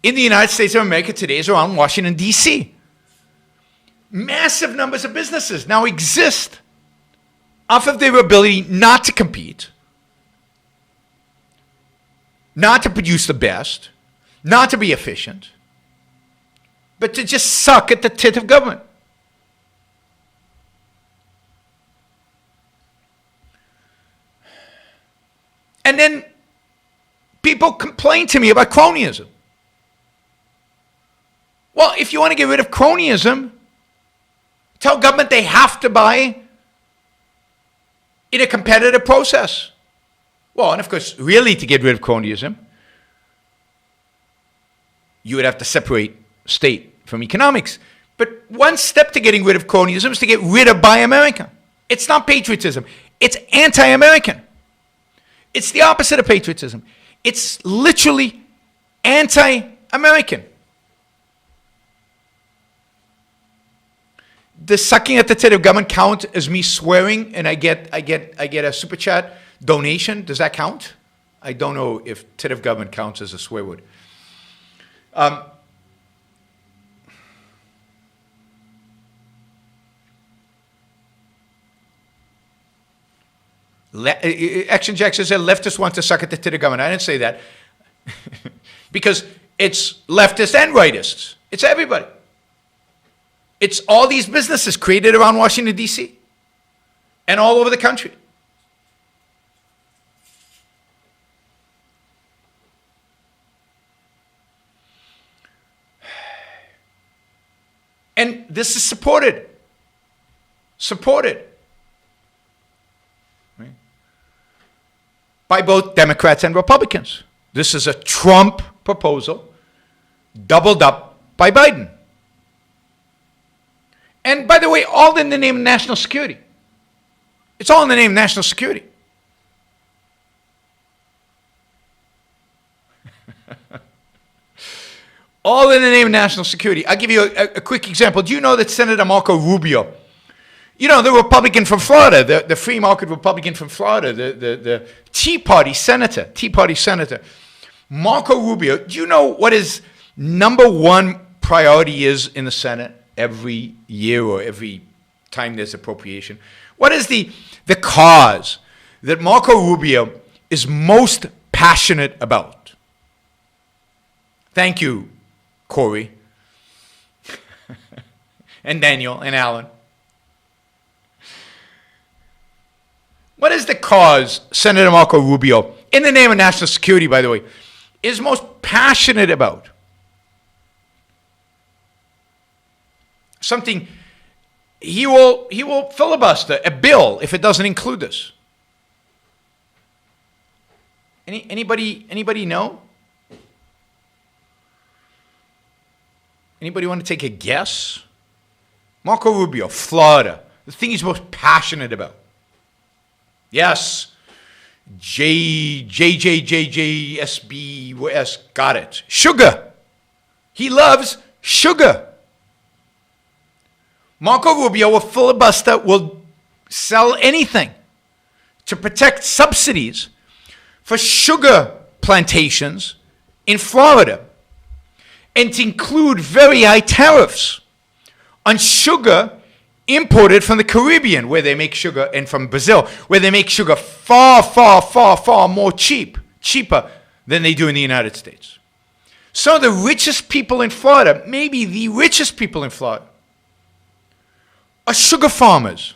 in the United States of America today is around Washington, D.C. Massive numbers of businesses now exist off of their ability not to compete, not to produce the best, not to be efficient, but to just suck at the tit of government. And then people complain to me about cronyism. Well, if you want to get rid of cronyism, tell government they have to buy in a competitive process. Well, and of course, really to get rid of cronyism, you would have to separate state from economics. But one step to getting rid of cronyism is to get rid of Buy American. It's not patriotism. It's anti-American. It's the opposite of patriotism. It's literally anti-American. Does sucking at the tit of government count as me swearing and I get a super chat donation? Does that count? I don't know if tit of government counts as a swear word. Action Jack says that leftists want to suck at the tit of government. I didn't say that. Because it's leftists and rightists. It's everybody. It's all these businesses created around Washington, D.C. and all over the country. And this is supported. Right? By both Democrats and Republicans. This is a Trump proposal doubled up by Biden. And by the way, all in the name of national security. It's all in the name of national security. All in the name of national security. I'll give you a quick example. Do you know that Senator Marco Rubio, you know, the Republican from Florida, the free market Republican from Florida, the Tea Party senator, Marco Rubio, do you know what his number one priority is in the Senate every year or every time there's appropriation? What is the cause that Marco Rubio is most passionate about? Thank you, Corey, and Daniel, and Alan. What is the cause Senator Marco Rubio, in the name of national security, by the way, is most passionate about? Something he will filibuster a bill if it doesn't include this. Anybody know? Anybody want to take a guess? Marco Rubio, Florida. The thing he's most passionate about. Yes. JJJJSBS. Got it. Sugar. He loves sugar. Marco Rubio will filibuster, will sell anything to protect subsidies for sugar plantations in Florida, and to include very high tariffs on sugar imported from the Caribbean, where they make sugar, and from Brazil, where they make sugar far, far, far, far more cheaper than they do in the United States. Some of the richest people in Florida, maybe the richest people in Florida, are sugar farmers.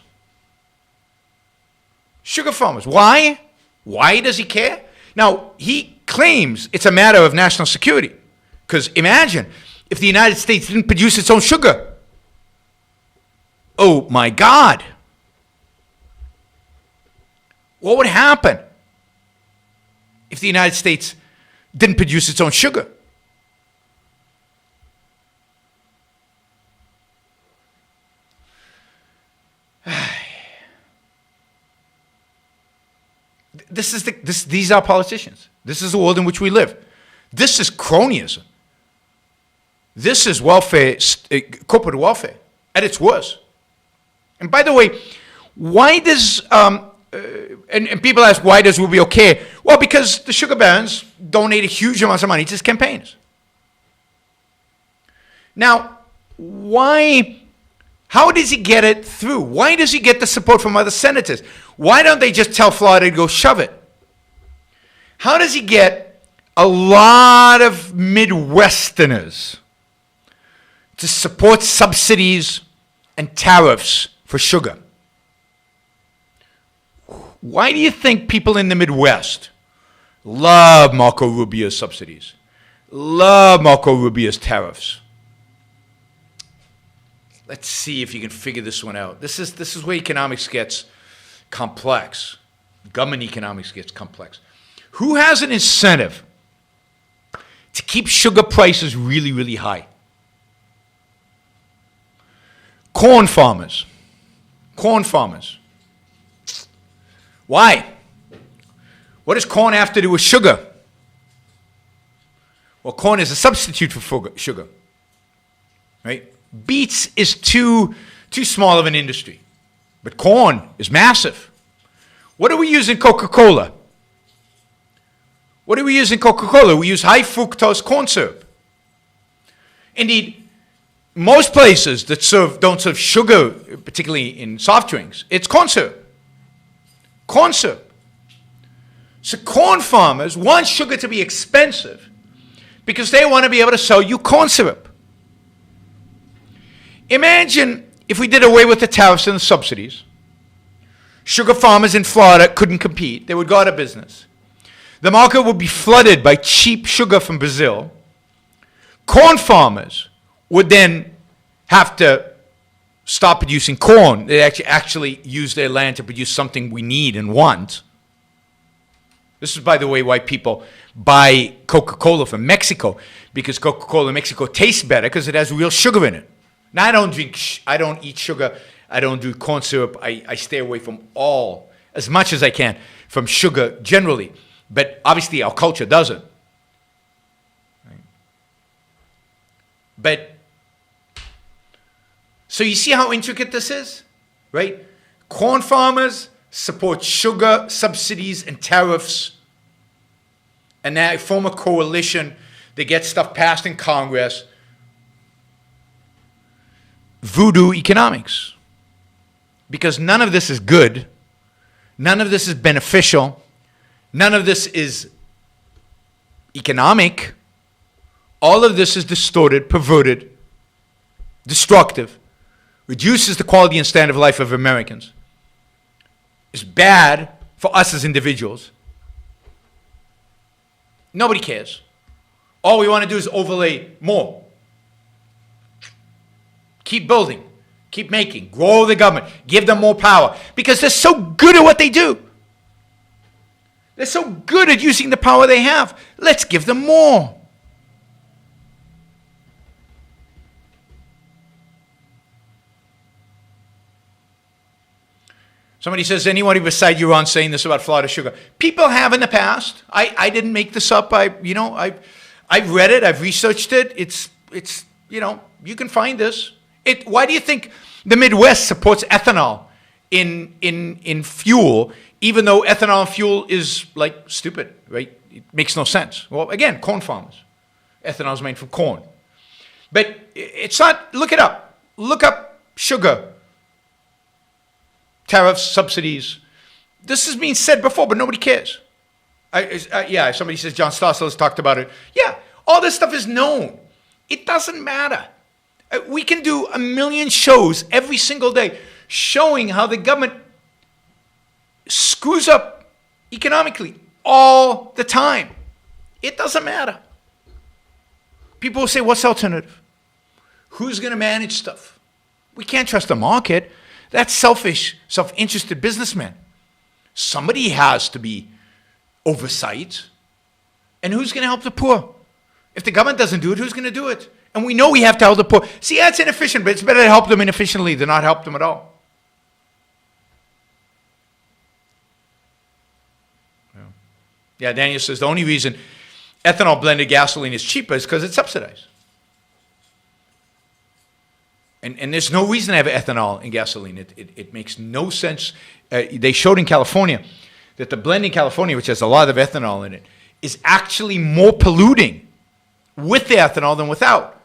Sugar farmers. Why? Why does he care? Now, he claims it's a matter of national security. Because imagine if the United States didn't produce its own sugar. Oh my God. What would happen if the United States didn't produce its own sugar? These are politicians. This is the world in which we live. This is cronyism. This is welfare, corporate welfare at its worst. And by the way, why does, and people ask, why does Rubio care? Well, because the sugar barons donate a huge amount of money to his campaigns. Now, how does he get it through? Why does he get the support from other senators? Why don't they just tell Florida to go shove it? How does he get a lot of Midwesterners to support subsidies and tariffs for sugar? Why do you think people in the Midwest love Marco Rubio's subsidies, love Marco Rubio's tariffs? Let's see if you can figure this one out. This is where economics gets complex. Government economics gets complex. Who has an incentive to keep sugar prices really, really high? Corn farmers. Corn farmers. Why? What does corn have to do with sugar? Well, corn is a substitute for sugar, right? Beets is too too small of an industry. But corn is massive. What do we use in Coca-Cola? What do we use in Coca-Cola? We use high fructose corn syrup. Indeed, most places that don't serve sugar, particularly in soft drinks, it's corn syrup. Corn syrup. So corn farmers want sugar to be expensive because they want to be able to sell you corn syrup. Imagine if we did away with the tariffs and the subsidies. Sugar farmers in Florida couldn't compete. They would go out of business. The market would be flooded by cheap sugar from Brazil. Corn farmers would then have to stop producing corn. They actually use their land to produce something we need and want. This is, by the way, why people buy Coca-Cola from Mexico, because Coca-Cola in Mexico tastes better because it has real sugar in it. Now, I don't eat sugar. I don't do corn syrup. I stay away from as much as I can, from sugar generally. But obviously our culture doesn't. Right? But, so you see how intricate this is, right? Corn farmers support sugar subsidies and tariffs, and they form a coalition. They get stuff passed in Congress. Voodoo economics. Because none of this is good. None of this is beneficial. None of this is economic. All of this is distorted, perverted, destructive, reduces the quality and standard of life of Americans. It's bad for us as individuals. Nobody cares. All we want to do is overlay more. Keep building. Keep making. Grow the government. Give them more power. Because they're so good at what they do. They're so good at using the power they have. Let's give them more. Somebody says, anybody beside you on saying this about Florida sugar? People have in the past. I didn't make this up. I've read it. I've researched it. It's you can find this. Why do you think the Midwest supports ethanol in fuel, even though ethanol in fuel is like stupid, right? It makes no sense. Well, again, corn farmers. Ethanol is made from corn. But it's not, look it up. Look up sugar. Tariffs, subsidies. This has been said before, but nobody cares. Somebody says John Stossel has talked about it. Yeah, all this stuff is known. It doesn't matter. We can do 1 million shows every single day showing how the government screws up economically all the time. It doesn't matter. People will say, what's the alternative? Who's going to manage stuff? We can't trust the market. That's selfish, self-interested businessmen. Somebody has to be oversight. And who's going to help the poor? If the government doesn't do it, who's going to do it? And we know we have to help the poor. See, that's inefficient, but it's better to help them inefficiently than not help them at all. Yeah, Daniel says the only reason ethanol blended gasoline is cheaper is because it's subsidized. And there's no reason to have ethanol in gasoline. It makes no sense. They showed in California that the blend in California, which has a lot of ethanol in it, is actually more polluting with the ethanol than without.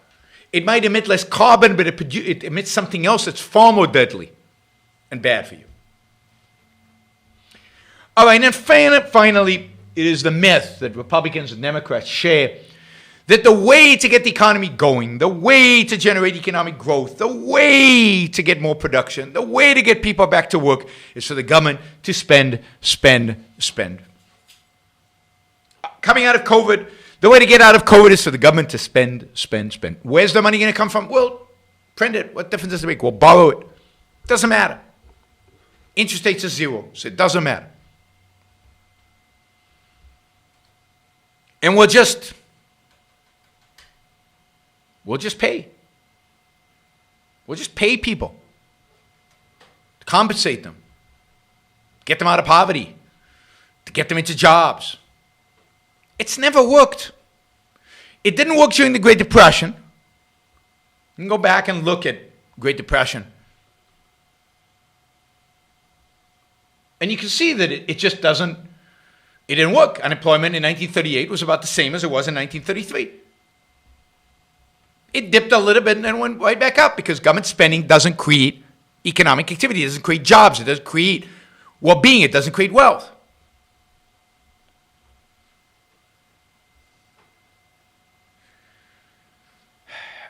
It might emit less carbon, but it emits something else that's far more deadly and bad for you. All right, and then finally, it is the myth that Republicans and Democrats share that the way to get the economy going, the way to generate economic growth, the way to get more production, the way to get people back to work is for the government to spend. Coming out of COVID, the way to get out of COVID is for the government to spend. Where's the money going to come from? Well, print it. What difference does it make? We'll borrow it. Doesn't matter. Interest rates are zero, so it doesn't matter. And we'll just pay. We'll just pay people to compensate them, to get them out of poverty, to get them into jobs. It's never worked. It didn't work during the Great Depression. You can go back and look at Great Depression. And you can see that it just doesn't, it didn't work. Unemployment in 1938 was about the same as it was in 1933. It dipped a little bit and then went right back up because government spending doesn't create economic activity. It doesn't create jobs. It doesn't create well-being. It doesn't create wealth.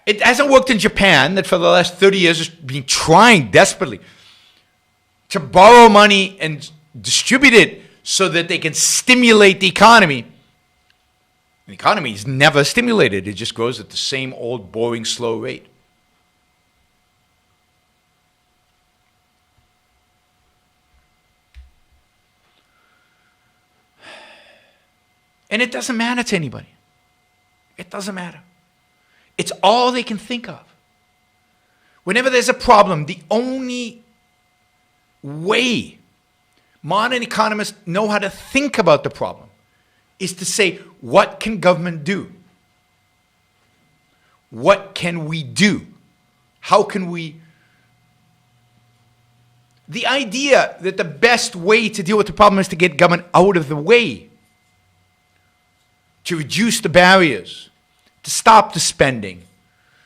It hasn't worked in Japan, that for the last 30 years has been trying desperately to borrow money and distribute it so that they can stimulate the economy. The economy is never stimulated. It just grows at the same old, boring, slow rate. And it doesn't matter to anybody. It doesn't matter. It's all they can think of. Whenever there's a problem, the only way modern economists know how to think about the problem is to say, what can government do? What can we do? How can we? The idea that the best way to deal with the problem is to get government out of the way, to reduce the barriers, to stop the spending,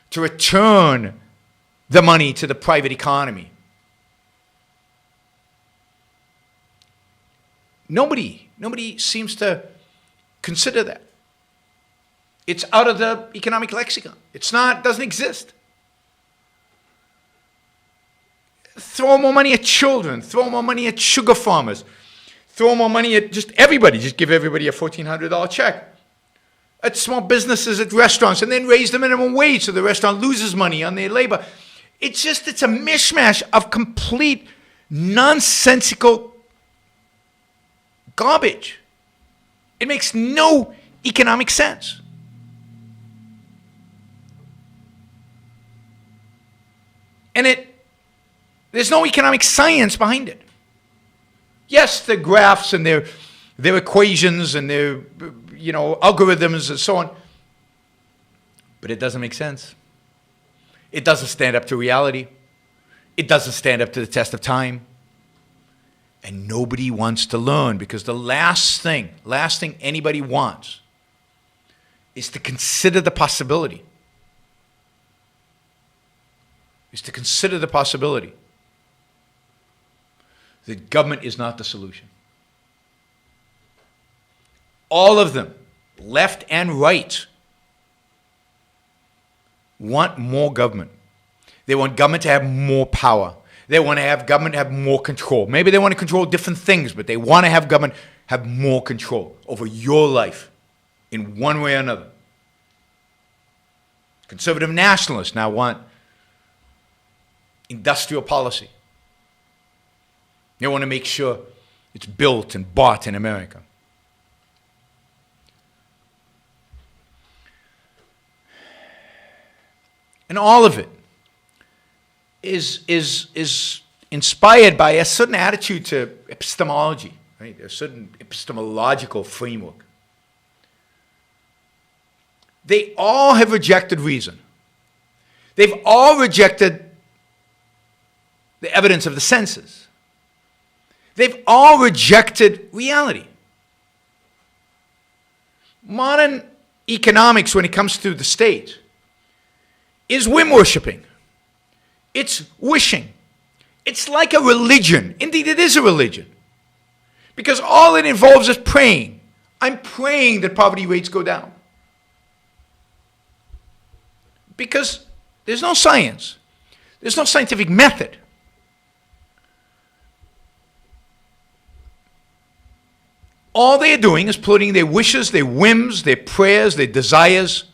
to return the money to the private economy. Nobody seems to consider that. It's out of the economic lexicon. It's not, doesn't exist. Throw more money at children, throw more money at sugar farmers, throw more money at just everybody, just give everybody a $1,400 check. At small businesses, at restaurants, and then raise the minimum wage so the restaurant loses money on their labor. It's a mishmash of complete nonsensical garbage. It makes no economic sense. And there's no economic science behind it. Yes, the graphs and their equations and their algorithms and so on. But it doesn't make sense. It doesn't stand up to reality. It doesn't stand up to the test of time. And nobody wants to learn because the last thing anybody wants is to consider the possibility. That government is not the solution. All of them, left and right, want more government. They want government to have more power. They want to have government have more control. Maybe they want to control different things, but they want to have government have more control over your life in one way or another. Conservative nationalists now want industrial policy. They want to make sure it's built and bought in America. And all of it is inspired by a certain attitude to epistemology, right? A certain epistemological framework. They all have rejected reason. They've all rejected the evidence of the senses. They've all rejected reality. Modern economics, when it comes to the state, is whim worshipping. It's wishing. It's like a religion. Indeed, it is a religion. Because all it involves is praying. I'm praying that poverty rates go down. Because there's no science. There's no scientific method. All they're doing is putting their wishes, their whims, their prayers, their desires.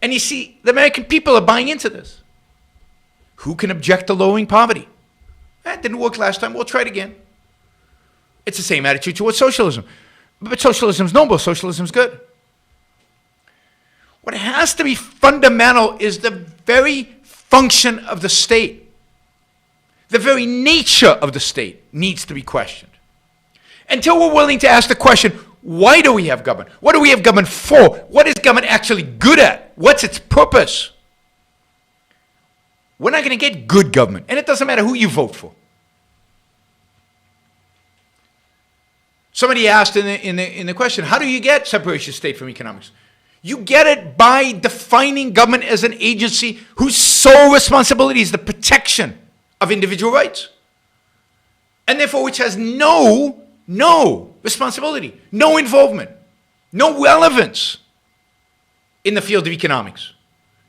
And you see, the American people are buying into this. Who can object to lowering poverty? That didn't work last time. We'll try it again. It's the same attitude towards socialism. But socialism's noble. Socialism's good. What has to be fundamental is the very function of the state. The very nature of the state needs to be questioned. Until we're willing to ask the question, why do we have government? What do we have government for? What is government actually good at? What's its purpose? We're not going to get good government. And it doesn't matter who you vote for. Somebody asked in the question, how do you get separation of state from economics? You get it by defining government as an agency whose sole responsibility is the protection of individual rights. And therefore which has no responsibility, no involvement, no relevance in the field of economics,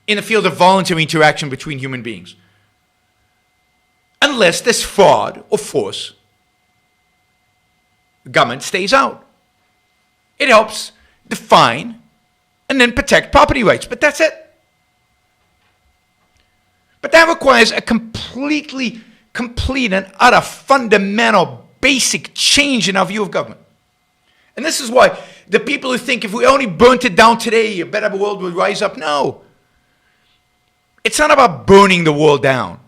in the field of voluntary interaction between human beings. Unless there's fraud or force, the government stays out. It helps define and then protect property rights, but that's it. But that requires a complete and utter fundamental, basic change in our view of government. And this is why the people who think if we only burnt it down today, a better world would rise up. No. It's not about burning the world down.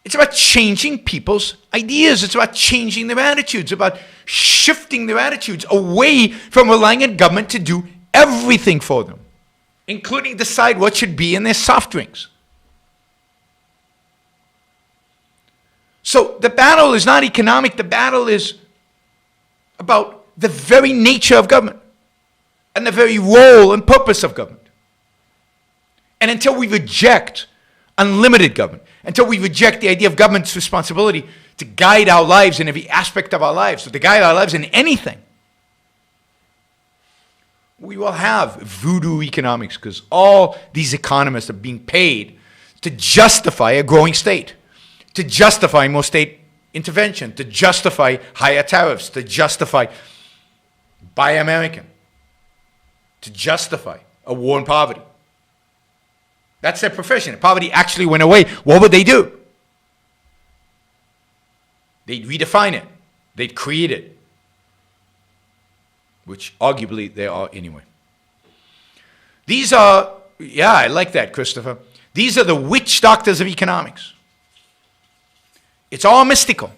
It's about changing people's ideas. It's about changing their attitudes, about shifting their attitudes away from relying on government to do everything for them, including decide what should be in their soft drinks. So the battle is not economic. The battle is about the very nature of government and the very role and purpose of government. And until we reject unlimited government, until we reject the idea of government's responsibility to guide our lives in every aspect of our lives, or to guide our lives in anything, we will have voodoo economics, because all these economists are being paid to justify a growing state, to justify more state intervention, to justify higher tariffs, to justify Buy American, to justify a war on poverty. That's their profession. If poverty actually went away, what would they do? They'd redefine it. They'd create it, which arguably they are anyway. These are, yeah, I like that, Christopher. These are the witch doctors of economics. It's all mystical.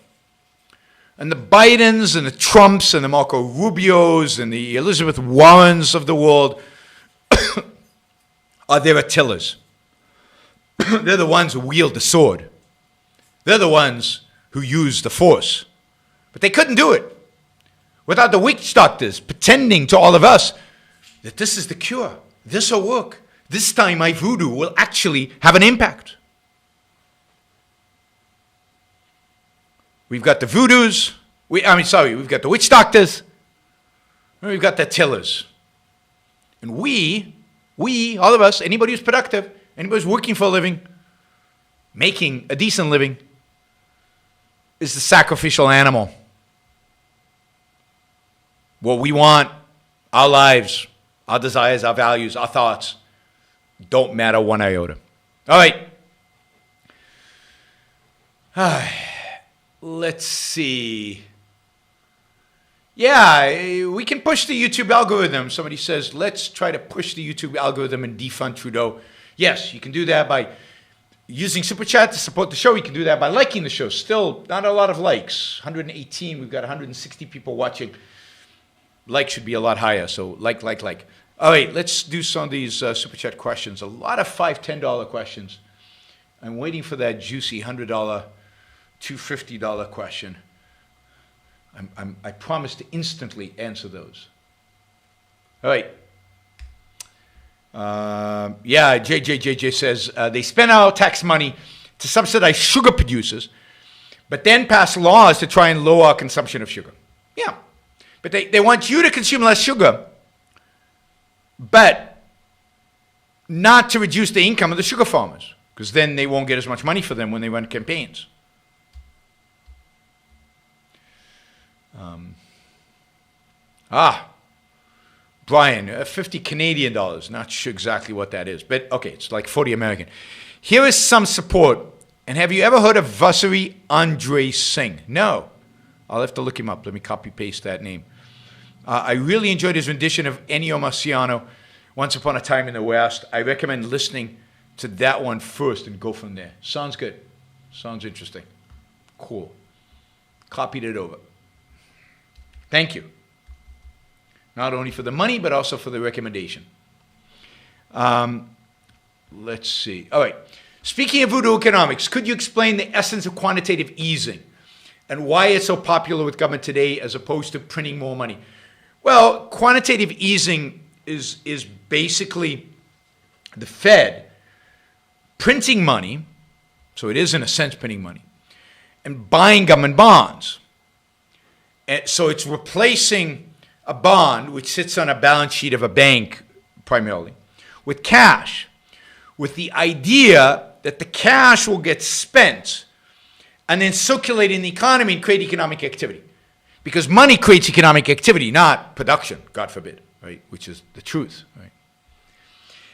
And the Bidens and the Trumps and the Marco Rubios and the Elizabeth Warrens of the world are their Attilas. They're the ones who wield the sword. They're the ones who use the force. But they couldn't do it without the witch doctors pretending to all of us that this is the cure. This will work. This time my voodoo will actually have an impact. We've got the voodoos. We've got the witch doctors. And we've got the tillers. And we, all of us, anybody who's productive, anybody who's working for a living, making a decent living, is the sacrificial animal. What we want, our lives, our desires, our values, our thoughts, don't matter one iota. All right. Let's see. Yeah, we can push the YouTube algorithm. Somebody says, let's try to push the YouTube algorithm and defund Trudeau. Yes, you can do that by using Super Chat to support the show. You can do that by liking the show. Still not a lot of likes. 118. We've got 160 people watching. Like should be a lot higher. So like. All right, let's do some of these Super Chat questions. A lot of $5, $10 questions. I'm waiting for that juicy $100, $250 question. I promise to instantly answer those. All right. Yeah, JJ says they spend our tax money to subsidize sugar producers, but then pass laws to try and lower our consumption of sugar. Yeah, but they want you to consume less sugar, but not to reduce the income of the sugar farmers, because then they won't get as much money for them when they run campaigns. Brian, 50 Canadian dollars. Not sure exactly what that is, but okay, it's like 40 American. Here is some support. And have you ever heard of Vasari Andre Singh? No. I'll have to look him up. Let me copy paste that name. I really enjoyed his rendition of Ennio Marciano, Once Upon a Time in the West. I recommend listening to that one first and go from there. Sounds good. Sounds interesting. Cool. Copied it over. Thank you. Not only for the money, but also for the recommendation. Let's see. All right. Speaking of voodoo economics, could you explain the essence of quantitative easing? and why it's so popular with government today as opposed to printing more money. Well, quantitative easing is basically the Fed printing money, so it is in a sense printing money, and buying government bonds. And so it's replacing a bond, which sits on a balance sheet of a bank primarily, with cash, with the idea that the cash will get spent and then circulate in the economy and create economic activity. Because money creates economic activity, not production, God forbid, right? Which is the truth, right?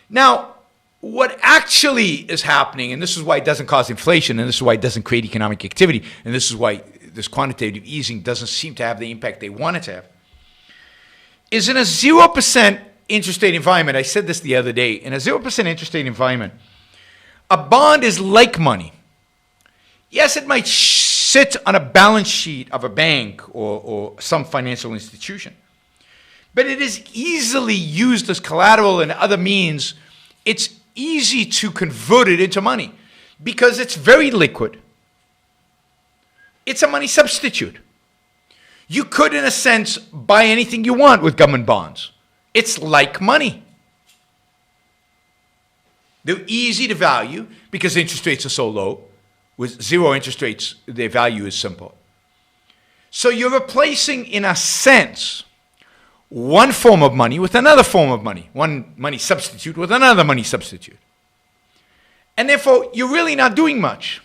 Now, what actually is happening, and this is why it doesn't cause inflation, and this is why it doesn't create economic activity, and this is why this quantitative easing doesn't seem to have the impact they want it to have, is in a 0% interest rate environment. I said this the other day. In a 0% interest rate environment, a bond is like money. Yes, it might sit on a balance sheet of a bank or some financial institution, but it is easily used as collateral and other means. It's easy to convert it into money because it's very liquid. It's a money substitute. You could, in a sense, buy anything you want with government bonds. It's like money. They're easy to value because interest rates are so low. With zero interest rates, their value is simple. So you're replacing, in a sense, one form of money with another form of money. One money substitute with another money substitute. And therefore, you're really not doing much.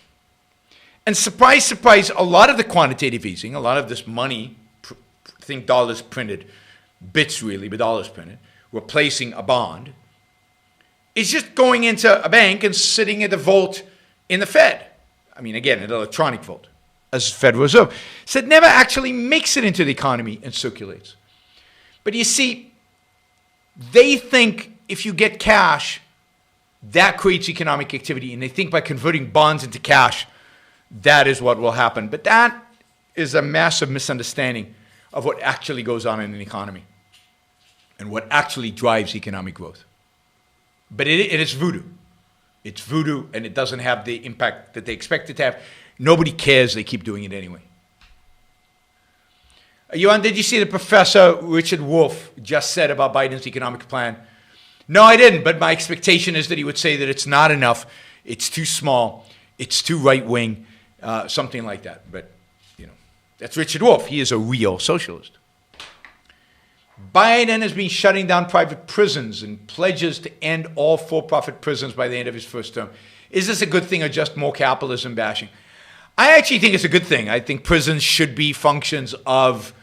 And surprise, surprise, a lot of the quantitative easing, a lot of this money, think dollars printed, bits really, but dollars printed, replacing a bond, is just going into a bank and sitting at the vault in the Fed. I mean, again, an electronic vault, as Federal Reserve. So it never actually makes it into the economy and circulates. But you see, they think if you get cash, that creates economic activity, and they think by converting bonds into cash, that is what will happen. But that is a massive misunderstanding of what actually goes on in an economy and what actually drives economic growth. But it is voodoo. It's voodoo, and it doesn't have the impact that they expect it to have. Nobody cares. They keep doing it anyway. Johan, did you see the Professor Richard Wolff just said about Biden's economic plan? No, I didn't, but my expectation is that he would say that it's not enough, it's too small, it's too right-wing, something like that. But, you know, that's Richard Wolff. He is a real socialist. Biden has been shutting down private prisons and pledges to end all for-profit prisons by the end of his first term. Is this a good thing or just more capitalism bashing? I actually think it's a good thing. I think prisons should be functions of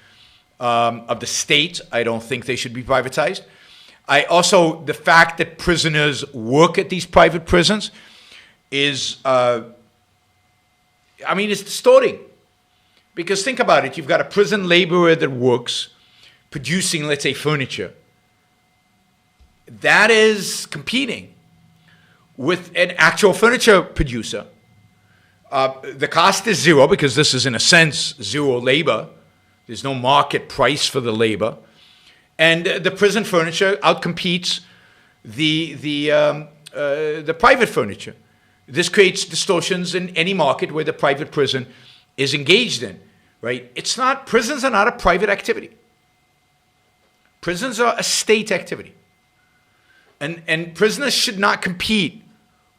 the state. I don't think they should be privatized. I also, the fact that prisoners work at these private prisons is, it's distorting. Because think about it. You've got a prison laborer that works producing, let's say, furniture. That is competing with an actual furniture producer. The cost is zero because this is, in a sense, zero labor. There's no market price for the labor. And the prison furniture outcompetes the private furniture. This creates distortions in any market where the private prison is engaged in, right? Prisons are not a private activity. Prisons are a state activity. And prisoners should not compete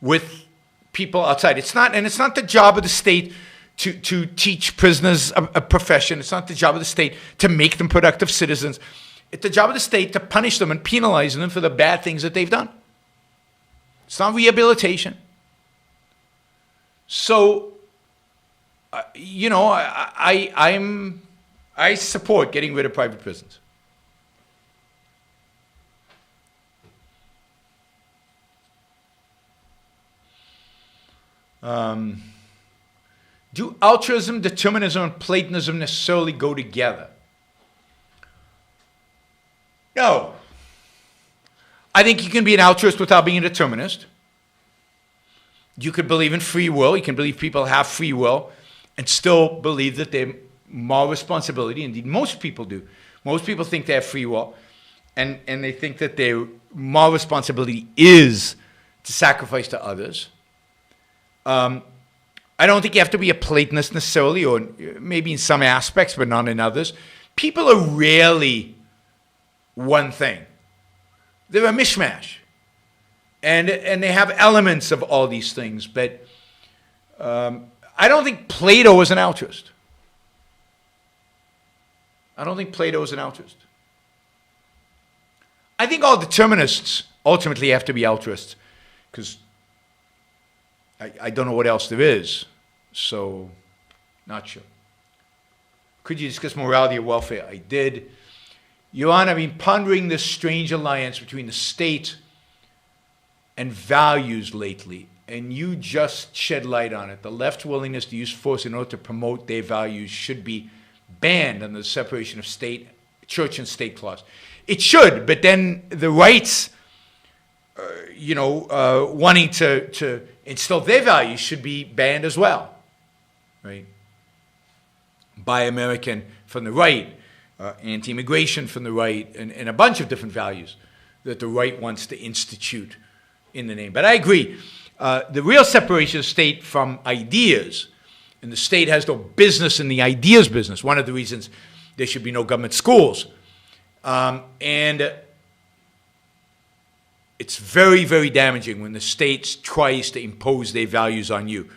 with people outside. It's not the job of the state to teach prisoners a profession. It's not the job of the state to make them productive citizens. It's the job of the state to punish them and penalize them for the bad things that they've done. It's not rehabilitation. So, I support getting rid of private prisons. Do altruism, determinism, and Platonism necessarily go together? No. I think you can be an altruist without being a determinist. You could believe in free will. You can believe people have free will and still believe that they're moral responsibility. Indeed, most people do. Most people think they have free will, and they think that their moral responsibility is to sacrifice to others. I don't think you have to be a Platonist necessarily, or maybe in some aspects, but not in others. People are rarely one thing. They're a mishmash. And they have elements of all these things. But I don't think Plato was an altruist. I don't think Plato is an altruist. I think all determinists ultimately have to be altruists, because I don't know what else there is, so not sure. Could you discuss morality or welfare? I did. Your Honor, I've been pondering this strange alliance between the state and values lately, and you just shed light on it. The left's willingness to use force in order to promote their values should be banned under the separation of church and state clause. It should, but then the rights, wanting to instill their values should be banned as well, right? Buy American from the right, anti-immigration from the right, and a bunch of different values that the right wants to institute in the name. But I agree. The real separation of state from ideas, and the state has no business in the ideas business. One of the reasons there should be no government schools. And it's very, very damaging when the state tries to impose their values on you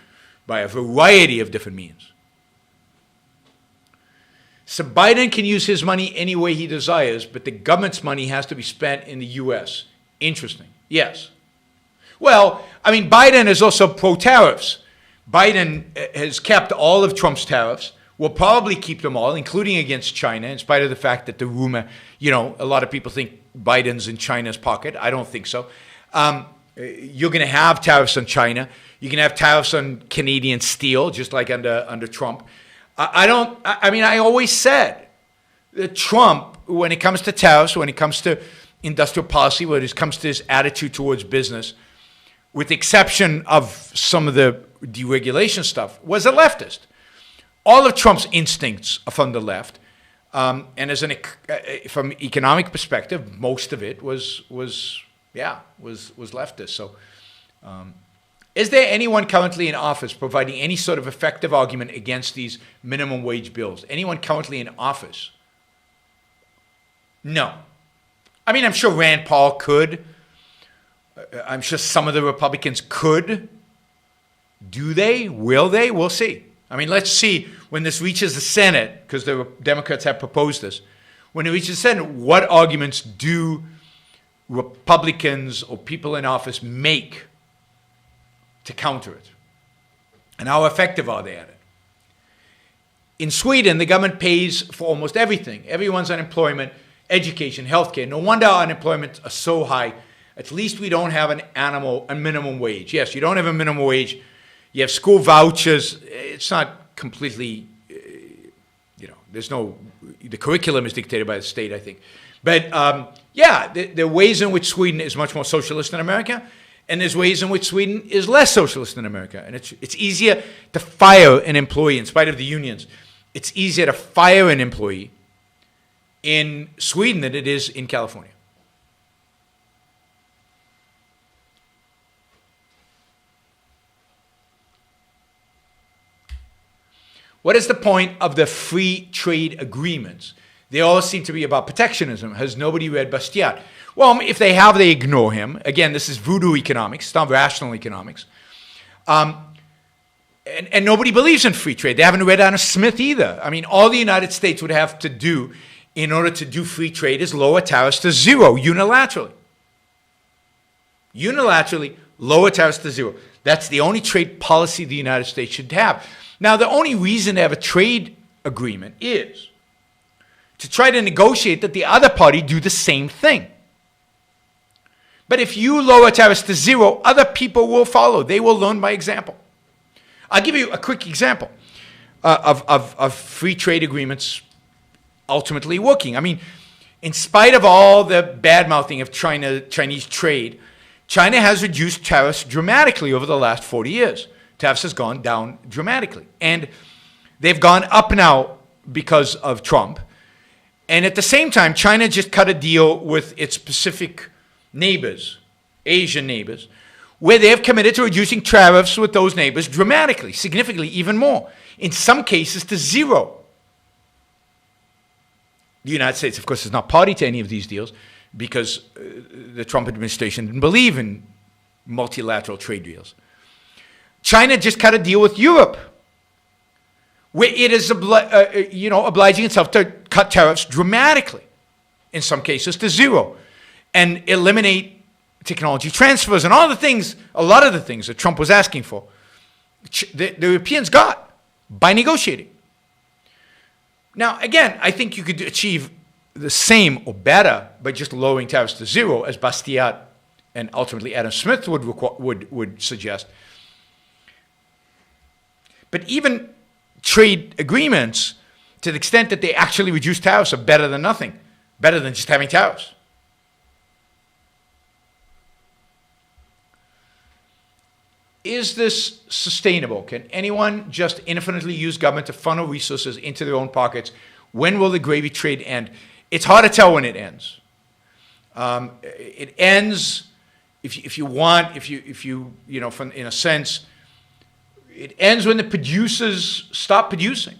by a variety of different means. So Biden can use his money any way he desires, but the government's money has to be spent in the U.S. Interesting. Yes. Well, I mean, Biden is also pro-tariffs. Biden has kept all of Trump's tariffs, will probably keep them all, including against China, in spite of the fact that the rumor, a lot of people think Biden's in China's pocket. I don't think so. You're going to have tariffs on China. You can have tariffs on Canadian steel, just like under Trump. I always said that Trump, when it comes to tariffs, when it comes to industrial policy, when it comes to his attitude towards business, with the exception of some of the deregulation stuff, was a leftist. All of Trump's instincts are from the left, and from economic perspective, most of it was leftist. So, is there anyone currently in office providing any sort of effective argument against these minimum wage bills? Anyone currently in office? No. I mean, I'm sure Rand Paul could. I'm sure some of the Republicans could. Do they? Will they? We'll see. I mean, let's see when this reaches the Senate, because the Democrats have proposed this. When it reaches the Senate, what arguments do Republicans or people in office make to counter it? And how effective are they at it? In Sweden, the government pays for almost everything. Everyone's unemployment, education, healthcare. No wonder our unemployment is so high. At least we don't have a minimum wage. Yes, you don't have a minimum wage. You have school vouchers. It's not completely, the curriculum is dictated by the state, I think. But there are ways in which Sweden is much more socialist than America, and there's ways in which Sweden is less socialist than America. And it's easier to fire an employee, in spite of the unions. It's easier to fire an employee in Sweden than it is in California. What is the point of the free trade agreements? They all seem to be about protectionism. Has nobody read Bastiat? Well, if they have, they ignore him. Again, this is voodoo economics. It's not rational economics. And nobody believes in free trade. They haven't read Adam Smith either. I mean, all the United States would have to do in order to do free trade is lower tariffs to zero unilaterally. Unilaterally, lower tariffs to zero. That's the only trade policy the United States should have. Now, the only reason to have a trade agreement is to try to negotiate that the other party do the same thing. But if you lower tariffs to zero, other people will follow. They will learn by example. I'll give you a quick example of free trade agreements ultimately working. I mean, in spite of all the bad-mouthing of Chinese trade, China has reduced tariffs dramatically over the last 40 years. Tariffs has gone down dramatically. And they've gone up now because of Trump. And at the same time, China just cut a deal with its Pacific neighbors, Asian neighbors, where they have committed to reducing tariffs with those neighbors dramatically, significantly, even more, in some cases to zero. The United States, of course, is not party to any of these deals because the Trump administration didn't believe in multilateral trade deals. China just cut a deal with Europe, where it is obliging itself to cut tariffs dramatically, in some cases to zero, and eliminate technology transfers and all the things, a lot of the things that Trump was asking for. The Europeans got by negotiating. Now, again, I think you could achieve the same or better by just lowering tariffs to zero, as Bastiat and ultimately Adam Smith would suggest. But even trade agreements, to the extent that they actually reduce tariffs, are better than nothing, better than just having tariffs. Is this sustainable? Can anyone just infinitely use government to funnel resources into their own pockets? When will the gravy trade end? It's hard to tell when it ends. It ends, if you want, in a sense, it ends when the producers stop producing.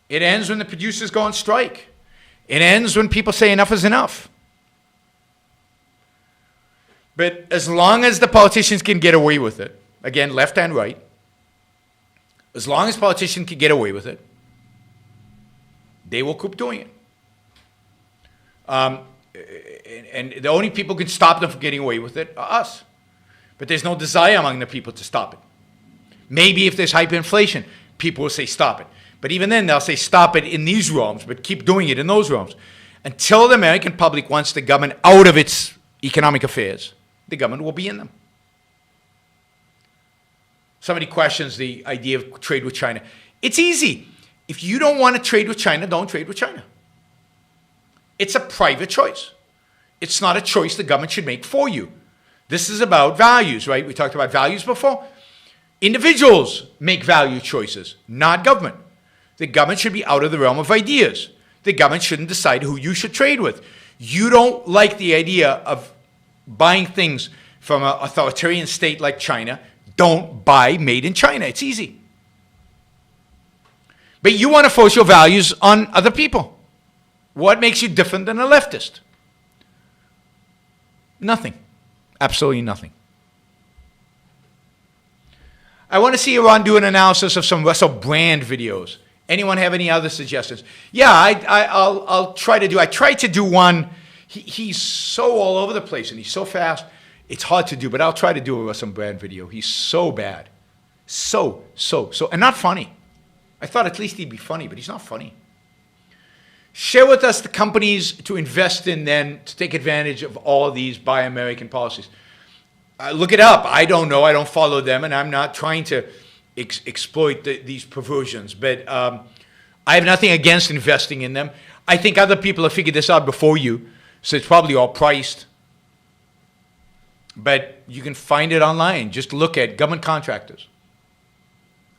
It ends when the producers go on strike. It ends when people say enough is enough. But as long as the politicians can get away with it, again, left and right, as long as politicians can get away with it, they will keep doing it. And the only people who can stop them from getting away with it are us. But there's no desire among the people to stop it. Maybe if there's hyperinflation, people will say stop it. But even then, they'll say stop it in these realms, but keep doing it in those realms. Until the American public wants the government out of its economic affairs, the government will be in them. Somebody questions the idea of trade with China. It's easy. If you don't want to trade with China, don't trade with China. It's a private choice. It's not a choice the government should make for you. This is about values, right? We talked about values before. Individuals make value choices, not government. The government should be out of the realm of ideas. The government shouldn't decide who you should trade with. You don't like the idea of buying things from an authoritarian state like China, don't buy made in China. It's easy. But you want to force your values on other people. What makes you different than a leftist? Nothing. Absolutely nothing. I want to see Iran do an analysis of some Russell Brand videos. Anyone have any other suggestions? Yeah, I'll try to do. I tried to do one. He's so all over the place and he's so fast. It's hard to do, but I'll try to do a Russell Brand video. He's so bad. So, and not funny. I thought at least he'd be funny, but he's not funny. Share with us the companies to invest in then to take advantage of all these Buy American policies. Look it up. I don't know. I don't follow them, and I'm not trying to exploit these perversions. But I have nothing against investing in them. I think other people have figured this out before you, so it's probably all priced. But you can find it online. Just look at government contractors.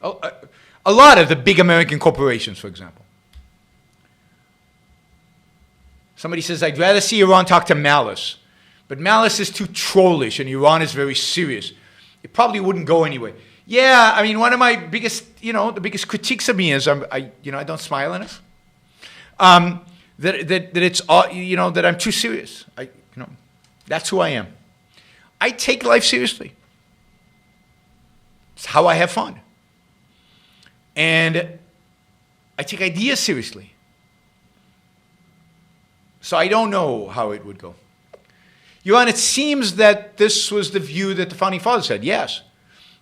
A lot of the big American corporations, for example. Somebody says, I'd rather see Iran talk to Malice. But Malice is too trollish, and Iran is very serious. It probably wouldn't go anyway. Yeah, I mean, one of my biggest, the biggest critiques of me is I don't smile enough. That it's that I'm too serious. That's who I am. I take life seriously. It's how I have fun. And I take ideas seriously. So I don't know how it would go. Johan, it seems that this was the view that the Founding Fathers had. Yes.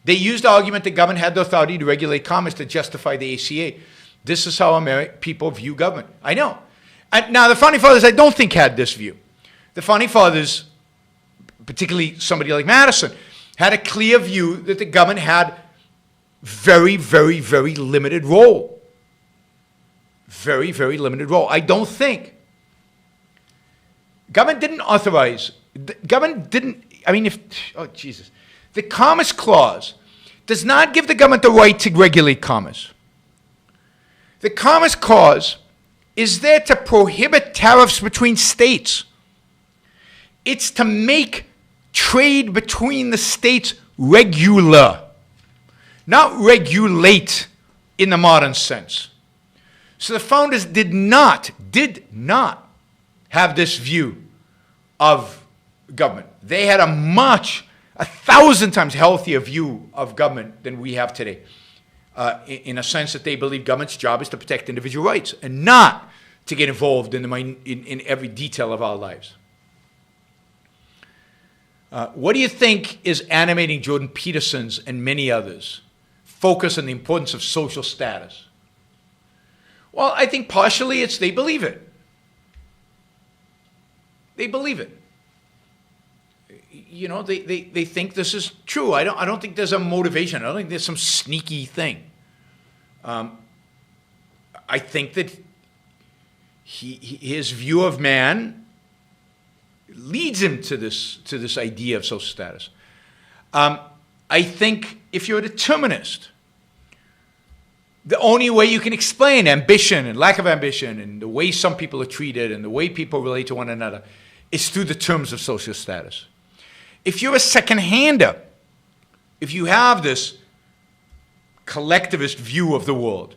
They used the argument that government had the authority to regulate commerce to justify the ACA. This is how people view government. I know. Now, the Founding Fathers, I don't think, had this view. The Founding Fathers, particularly somebody like Madison, had a clear view that the government had very, very, very limited role. Very, very limited role. I don't think. Government didn't authorize. Government didn't, the Commerce Clause does not give the government the right to regulate commerce. The Commerce Clause is there to prohibit tariffs between states. It's to make trade between the states regular, not regulate in the modern sense. So the founders did not have this view of government. They had a 1,000 times healthier view of government than we have today, in a sense that they believe government's job is to protect individual rights and not to get involved in every detail of our lives. What do you think is animating Jordan Peterson's and many others' focus on the importance of social status? Well, I think partially it's they believe it. They believe it. You know, they think this is true. I don't think there's a motivation. I don't think there's some sneaky thing. I think that his view of man leads him to this idea of social status. I think if you're a determinist, the only way you can explain ambition and lack of ambition and the way some people are treated and the way people relate to one another is through the terms of social status. If you're a second-hander, if you have this collectivist view of the world,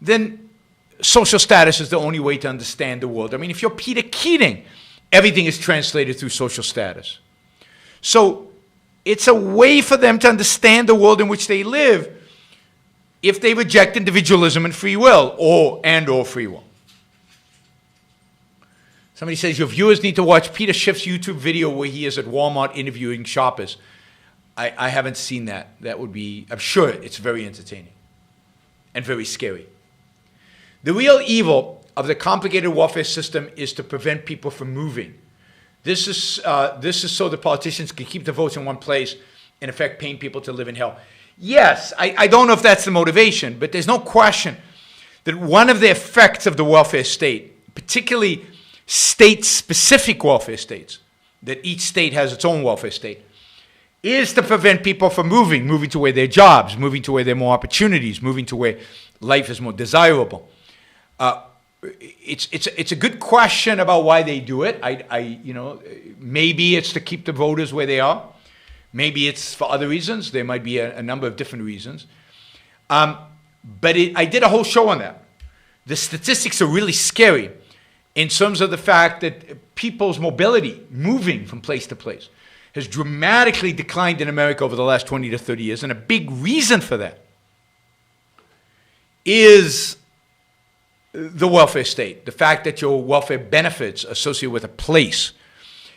then social status is the only way to understand the world. I mean, if you're Peter Keating, everything is translated through social status. So it's a way for them to understand the world in which they live if they reject individualism and free will, or free will. Somebody says, your viewers need to watch Peter Schiff's YouTube video where he is at Walmart interviewing shoppers. I haven't seen that. That would be, I'm sure it's very entertaining and very scary. The real evil of the complicated warfare system is to prevent people from moving. This is so the politicians can keep the votes in one place, in effect paying people to live in hell. Yes, I don't know if that's the motivation, but there's no question that one of the effects of the welfare state, particularly state-specific welfare states, that each state has its own welfare state, is to prevent people from moving to where there are jobs, moving to where there are more opportunities, moving to where life is more desirable. It's a good question about why they do it. Maybe it's to keep the voters where they are. Maybe it's for other reasons. There might be a number of different reasons. But I did a whole show on that. The statistics are really scary in terms of the fact that people's mobility, moving from place to place, has dramatically declined in America over the last 20 to 30 years. And a big reason for that is the welfare state, the fact that your welfare benefits are associated with a place.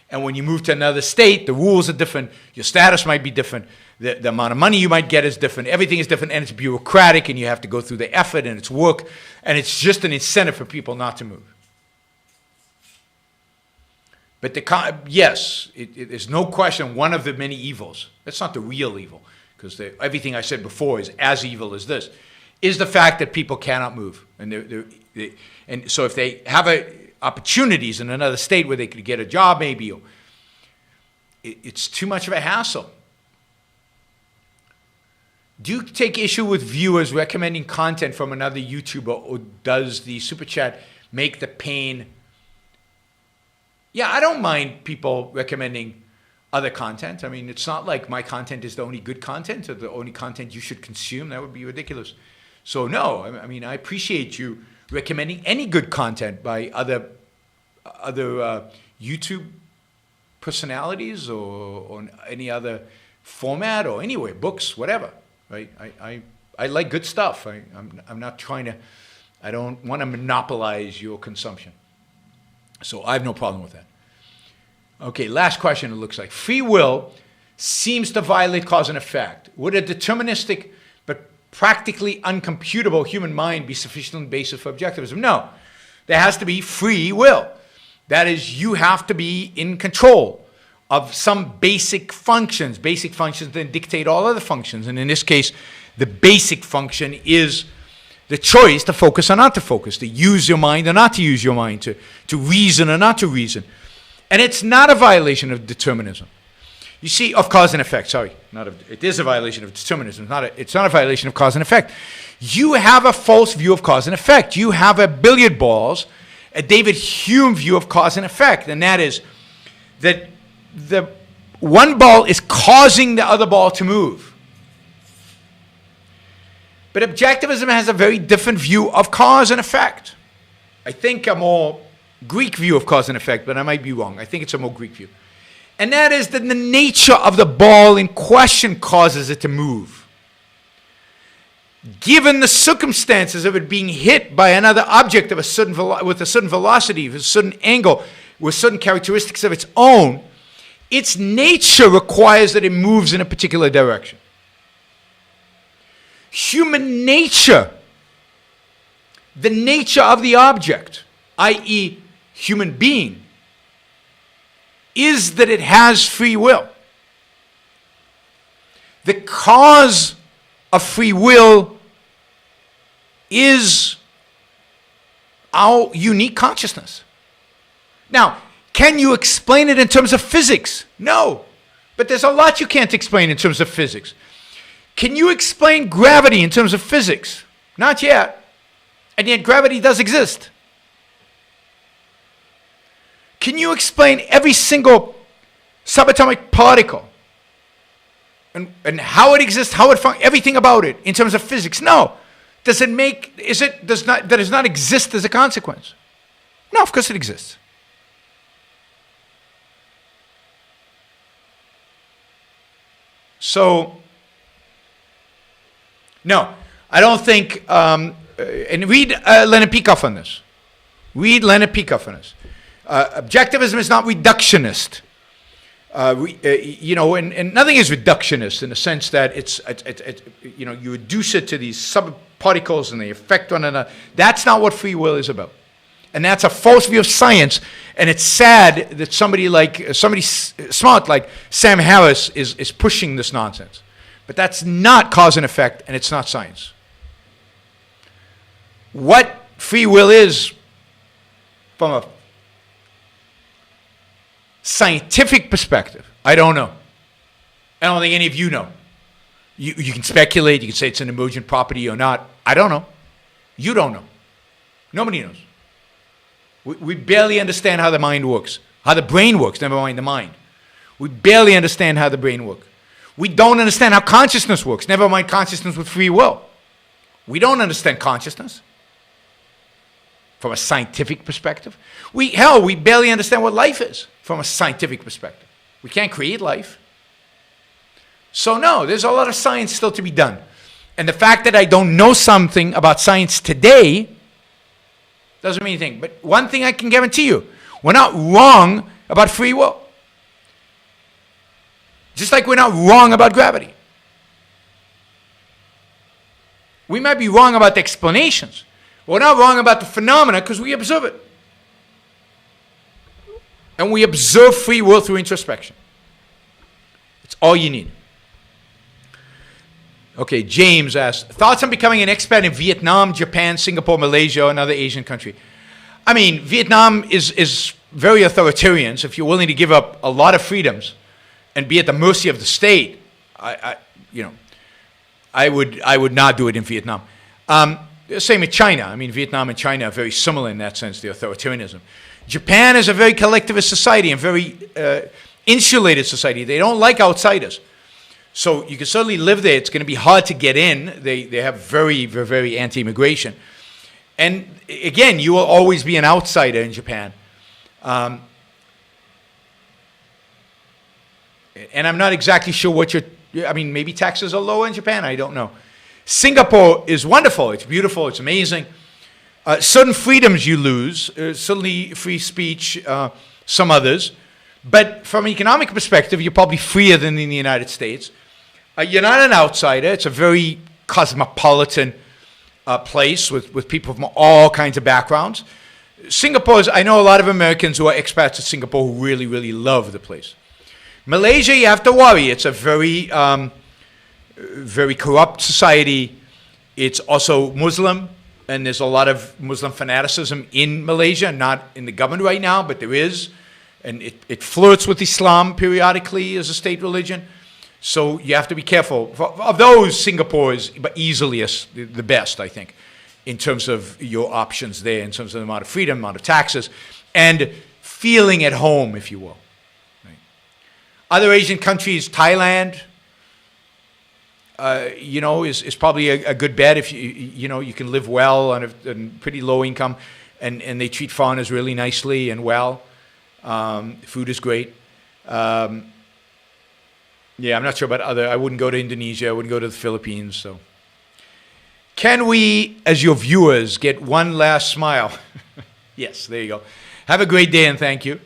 And when you move to another state, the rules are different, your status might be different, the amount of money you might get is different, everything is different, and it's bureaucratic, and you have to go through the effort, and it's work, and it's just an incentive for people not to move. But there's no question one of the many evils, that's not the real evil, because everything I said before is as evil as this, is the fact that people cannot move. And so if they have opportunities in another state where they could get a job maybe, it's too much of a hassle. Do you take issue with viewers recommending content from another YouTuber, or does the Super Chat make the pain? Yeah, I don't mind people recommending other content. I mean, it's not like my content is the only good content or the only content you should consume. That would be ridiculous. So no, I mean, I appreciate you recommending any good content by other YouTube personalities or any other format or anyway, books, whatever. Right? I like good stuff. I'm not trying to. I don't want to monopolize your consumption. So I have no problem with that. Okay, last question. It looks like free will seems to violate cause and effect. Would a deterministic but practically uncomputable human mind be sufficient basis for objectivism? No. There has to be free will. That is, you have to be in control of some basic functions. Basic functions then dictate all other functions. And in this case, the basic function is the choice to focus or not to focus, to use your mind or not to use your mind, to reason or not to reason. And it's not a violation of determinism. You see, of cause and effect, sorry. It is a violation of determinism. It's not a violation of cause and effect. You have a false view of cause and effect. You have a billiard balls, a David Hume view of cause and effect, and that is that the one ball is causing the other ball to move. But objectivism has a very different view of cause and effect. I think a more Greek view of cause and effect, but I might be wrong. I think it's a more Greek view. And that is that the nature of the ball in question causes it to move. Given the circumstances of it being hit by another object of a certain with a certain velocity, with a certain angle, with certain characteristics of its own, its nature requires that it moves in a particular direction. Human nature, the nature of the object, i.e., human being, is that it has free will. The cause of free will is our unique consciousness. Now, can you explain it in terms of physics? No. But there's a lot you can't explain in terms of physics. Can you explain gravity in terms of physics? Not yet. And yet gravity does exist. Can you explain every single subatomic particle and how it exists, how it functions, everything about it in terms of physics? No. Does it not exist as a consequence? No, of course it exists. So, no, I don't think, and read Leonard Peikoff on this. Read Leonard Peikoff on this. Objectivism is not reductionist. And nothing is reductionist in the sense that you reduce it to these subparticles and they affect one another. That's not what free will is about. And that's a false view of science. And it's sad that somebody smart like Sam Harris is pushing this nonsense. But that's not cause and effect, and it's not science. What free will is, from a scientific perspective, I don't know. I don't think any of you know. You can speculate, you can say it's an emergent property or not. I don't know. You don't know. Nobody knows. We barely understand how the mind works, how the brain works, never mind the mind. We barely understand how the brain works. We don't understand how consciousness works, never mind consciousness with free will. We don't understand consciousness from a scientific perspective. We barely understand what life is from a scientific perspective. We can't create life. So no, there's a lot of science still to be done. And the fact that I don't know something about science today doesn't mean anything. But one thing I can guarantee you, we're not wrong about free will. Just like we're not wrong about gravity. We might be wrong about the explanations. We're not wrong about the phenomena because we observe it. And we observe free will through introspection. It's all you need. Okay, James asked, thoughts on becoming an expat in Vietnam, Japan, Singapore, Malaysia, or another Asian country? I mean, Vietnam is very authoritarian, so if you're willing to give up a lot of freedoms and be at the mercy of the state, I would not do it in Vietnam. Same with China. I mean, Vietnam and China are very similar in that sense, the authoritarianism. Japan is a very collectivist society and very insulated society. They don't like outsiders. So you can certainly live there. It's going to be hard to get in. They have very, very, very anti-immigration. And again, you will always be an outsider in Japan. And I'm not exactly sure maybe taxes are lower in Japan. I don't know. Singapore is wonderful. It's beautiful. It's amazing. Certain freedoms you lose, certainly free speech, some others. But from an economic perspective, you're probably freer than in the United States. You're not an outsider. It's a very cosmopolitan place with people from all kinds of backgrounds. I know a lot of Americans who are expats at Singapore who really, really love the place. Malaysia, you have to worry. It's a very, very corrupt society. It's also Muslim, and there's a lot of Muslim fanaticism in Malaysia, not in the government right now, but there is. And it flirts with Islam periodically as a state religion. So you have to be careful. Of those, Singapore is easily the best, I think, in terms of your options there, in terms of the amount of freedom, amount of taxes, and feeling at home, if you will. Right. Other Asian countries, Thailand, is probably a good bet if you can live well on a pretty low income, and they treat foreigners really nicely and well. Food is great. I'm not sure about I wouldn't go to Indonesia. I wouldn't go to the Philippines. So, can we, as your viewers, get one last smile? Yes, there you go. Have a great day and thank you.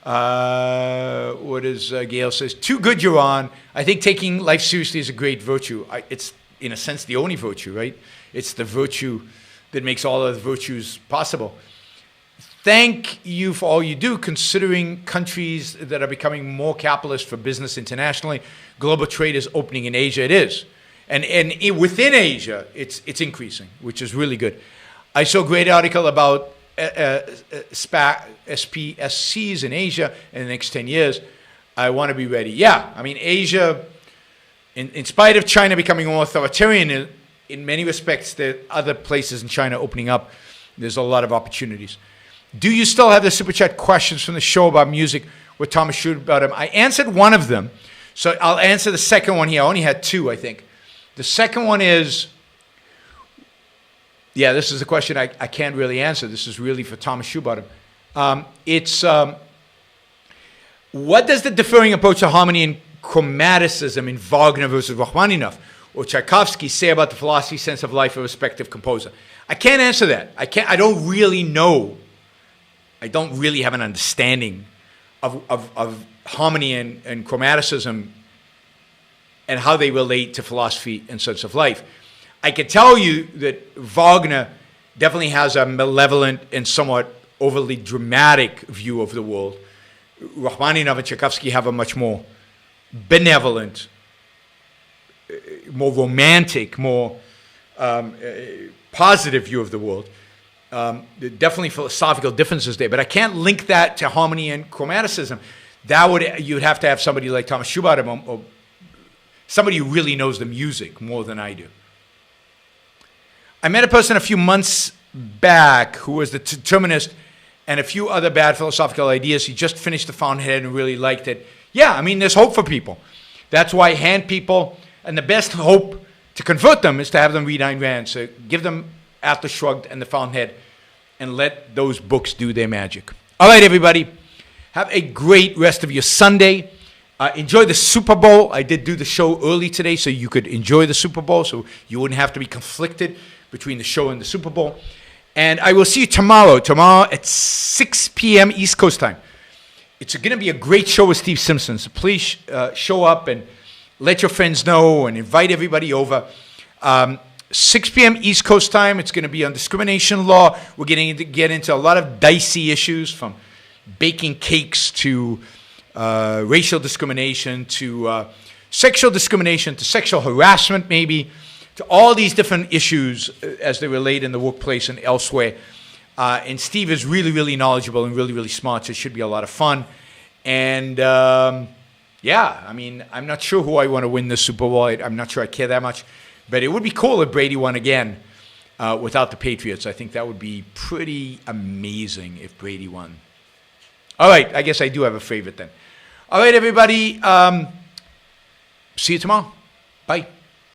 What is Gail says? Too good you're on. I think taking life seriously is a great virtue. It's, in a sense, the only virtue, right? It's the virtue that makes all other virtues possible. Thank you for all you do, considering countries that are becoming more capitalist for business internationally. Global trade is opening in Asia. It is. And within Asia, it's increasing, which is really good. I saw a great article about SPSCs in Asia in the next 10 years. I want to be ready. Yeah, I mean, Asia, in spite of China becoming more authoritarian, in many respects, there are other places in China opening up. There's a lot of opportunities. Do you still have the Super Chat questions from the show about music with Thomas Schubert about him? I answered one of them, so I'll answer the second one here. I only had two, I think. The second one is, this is a question I can't really answer. This is really for Thomas Schubert. What does the differing approach to harmony and chromaticism in Wagner versus Rachmaninoff or Tchaikovsky say about the philosophy, sense of life of a respective composer? I can't answer that. I don't really know. I don't really have an understanding of harmony and chromaticism and how they relate to philosophy and sense of life. I can tell you that Wagner definitely has a malevolent and somewhat overly dramatic view of the world. Rachmaninoff and Tchaikovsky have a much more benevolent, more romantic, more positive view of the world. Definitely philosophical differences there, but I can't link that to harmony and chromaticism. You'd have to have somebody like Thomas Schubert or somebody who really knows the music more than I do. I met a person a few months back who was the determinist and a few other bad philosophical ideas. He just finished The Fountainhead and really liked it. Yeah, I mean, there's hope for people. That's why I hand people, and the best hope to convert them is to have them read Ayn Rand. So give them Atlas Shrugged and The Fountainhead and let those books do their magic. All right, everybody. Have a great rest of your Sunday. Enjoy the Super Bowl. I did do the show early today so you could enjoy the Super Bowl, so you wouldn't have to be conflicted between the show and the Super Bowl. And I will see you tomorrow at 6 p.m. East Coast time. It's going to be a great show with Steve Simpson, so please show up and let your friends know and invite everybody over. 6 p.m. East Coast time, it's going to be on discrimination law. We're going to get into a lot of dicey issues, from baking cakes to racial discrimination to sexual discrimination to sexual harassment, maybe, to all these different issues as they relate in the workplace and elsewhere. And Steve is really, really knowledgeable and really, really smart, so it should be a lot of fun. And I mean, I'm not sure who I want to win the Super Bowl. I'm not sure I care that much. But it would be cool if Brady won again without the Patriots. I think that would be pretty amazing if Brady won. All right, I guess I do have a favorite then. All right, everybody. See you tomorrow. Bye.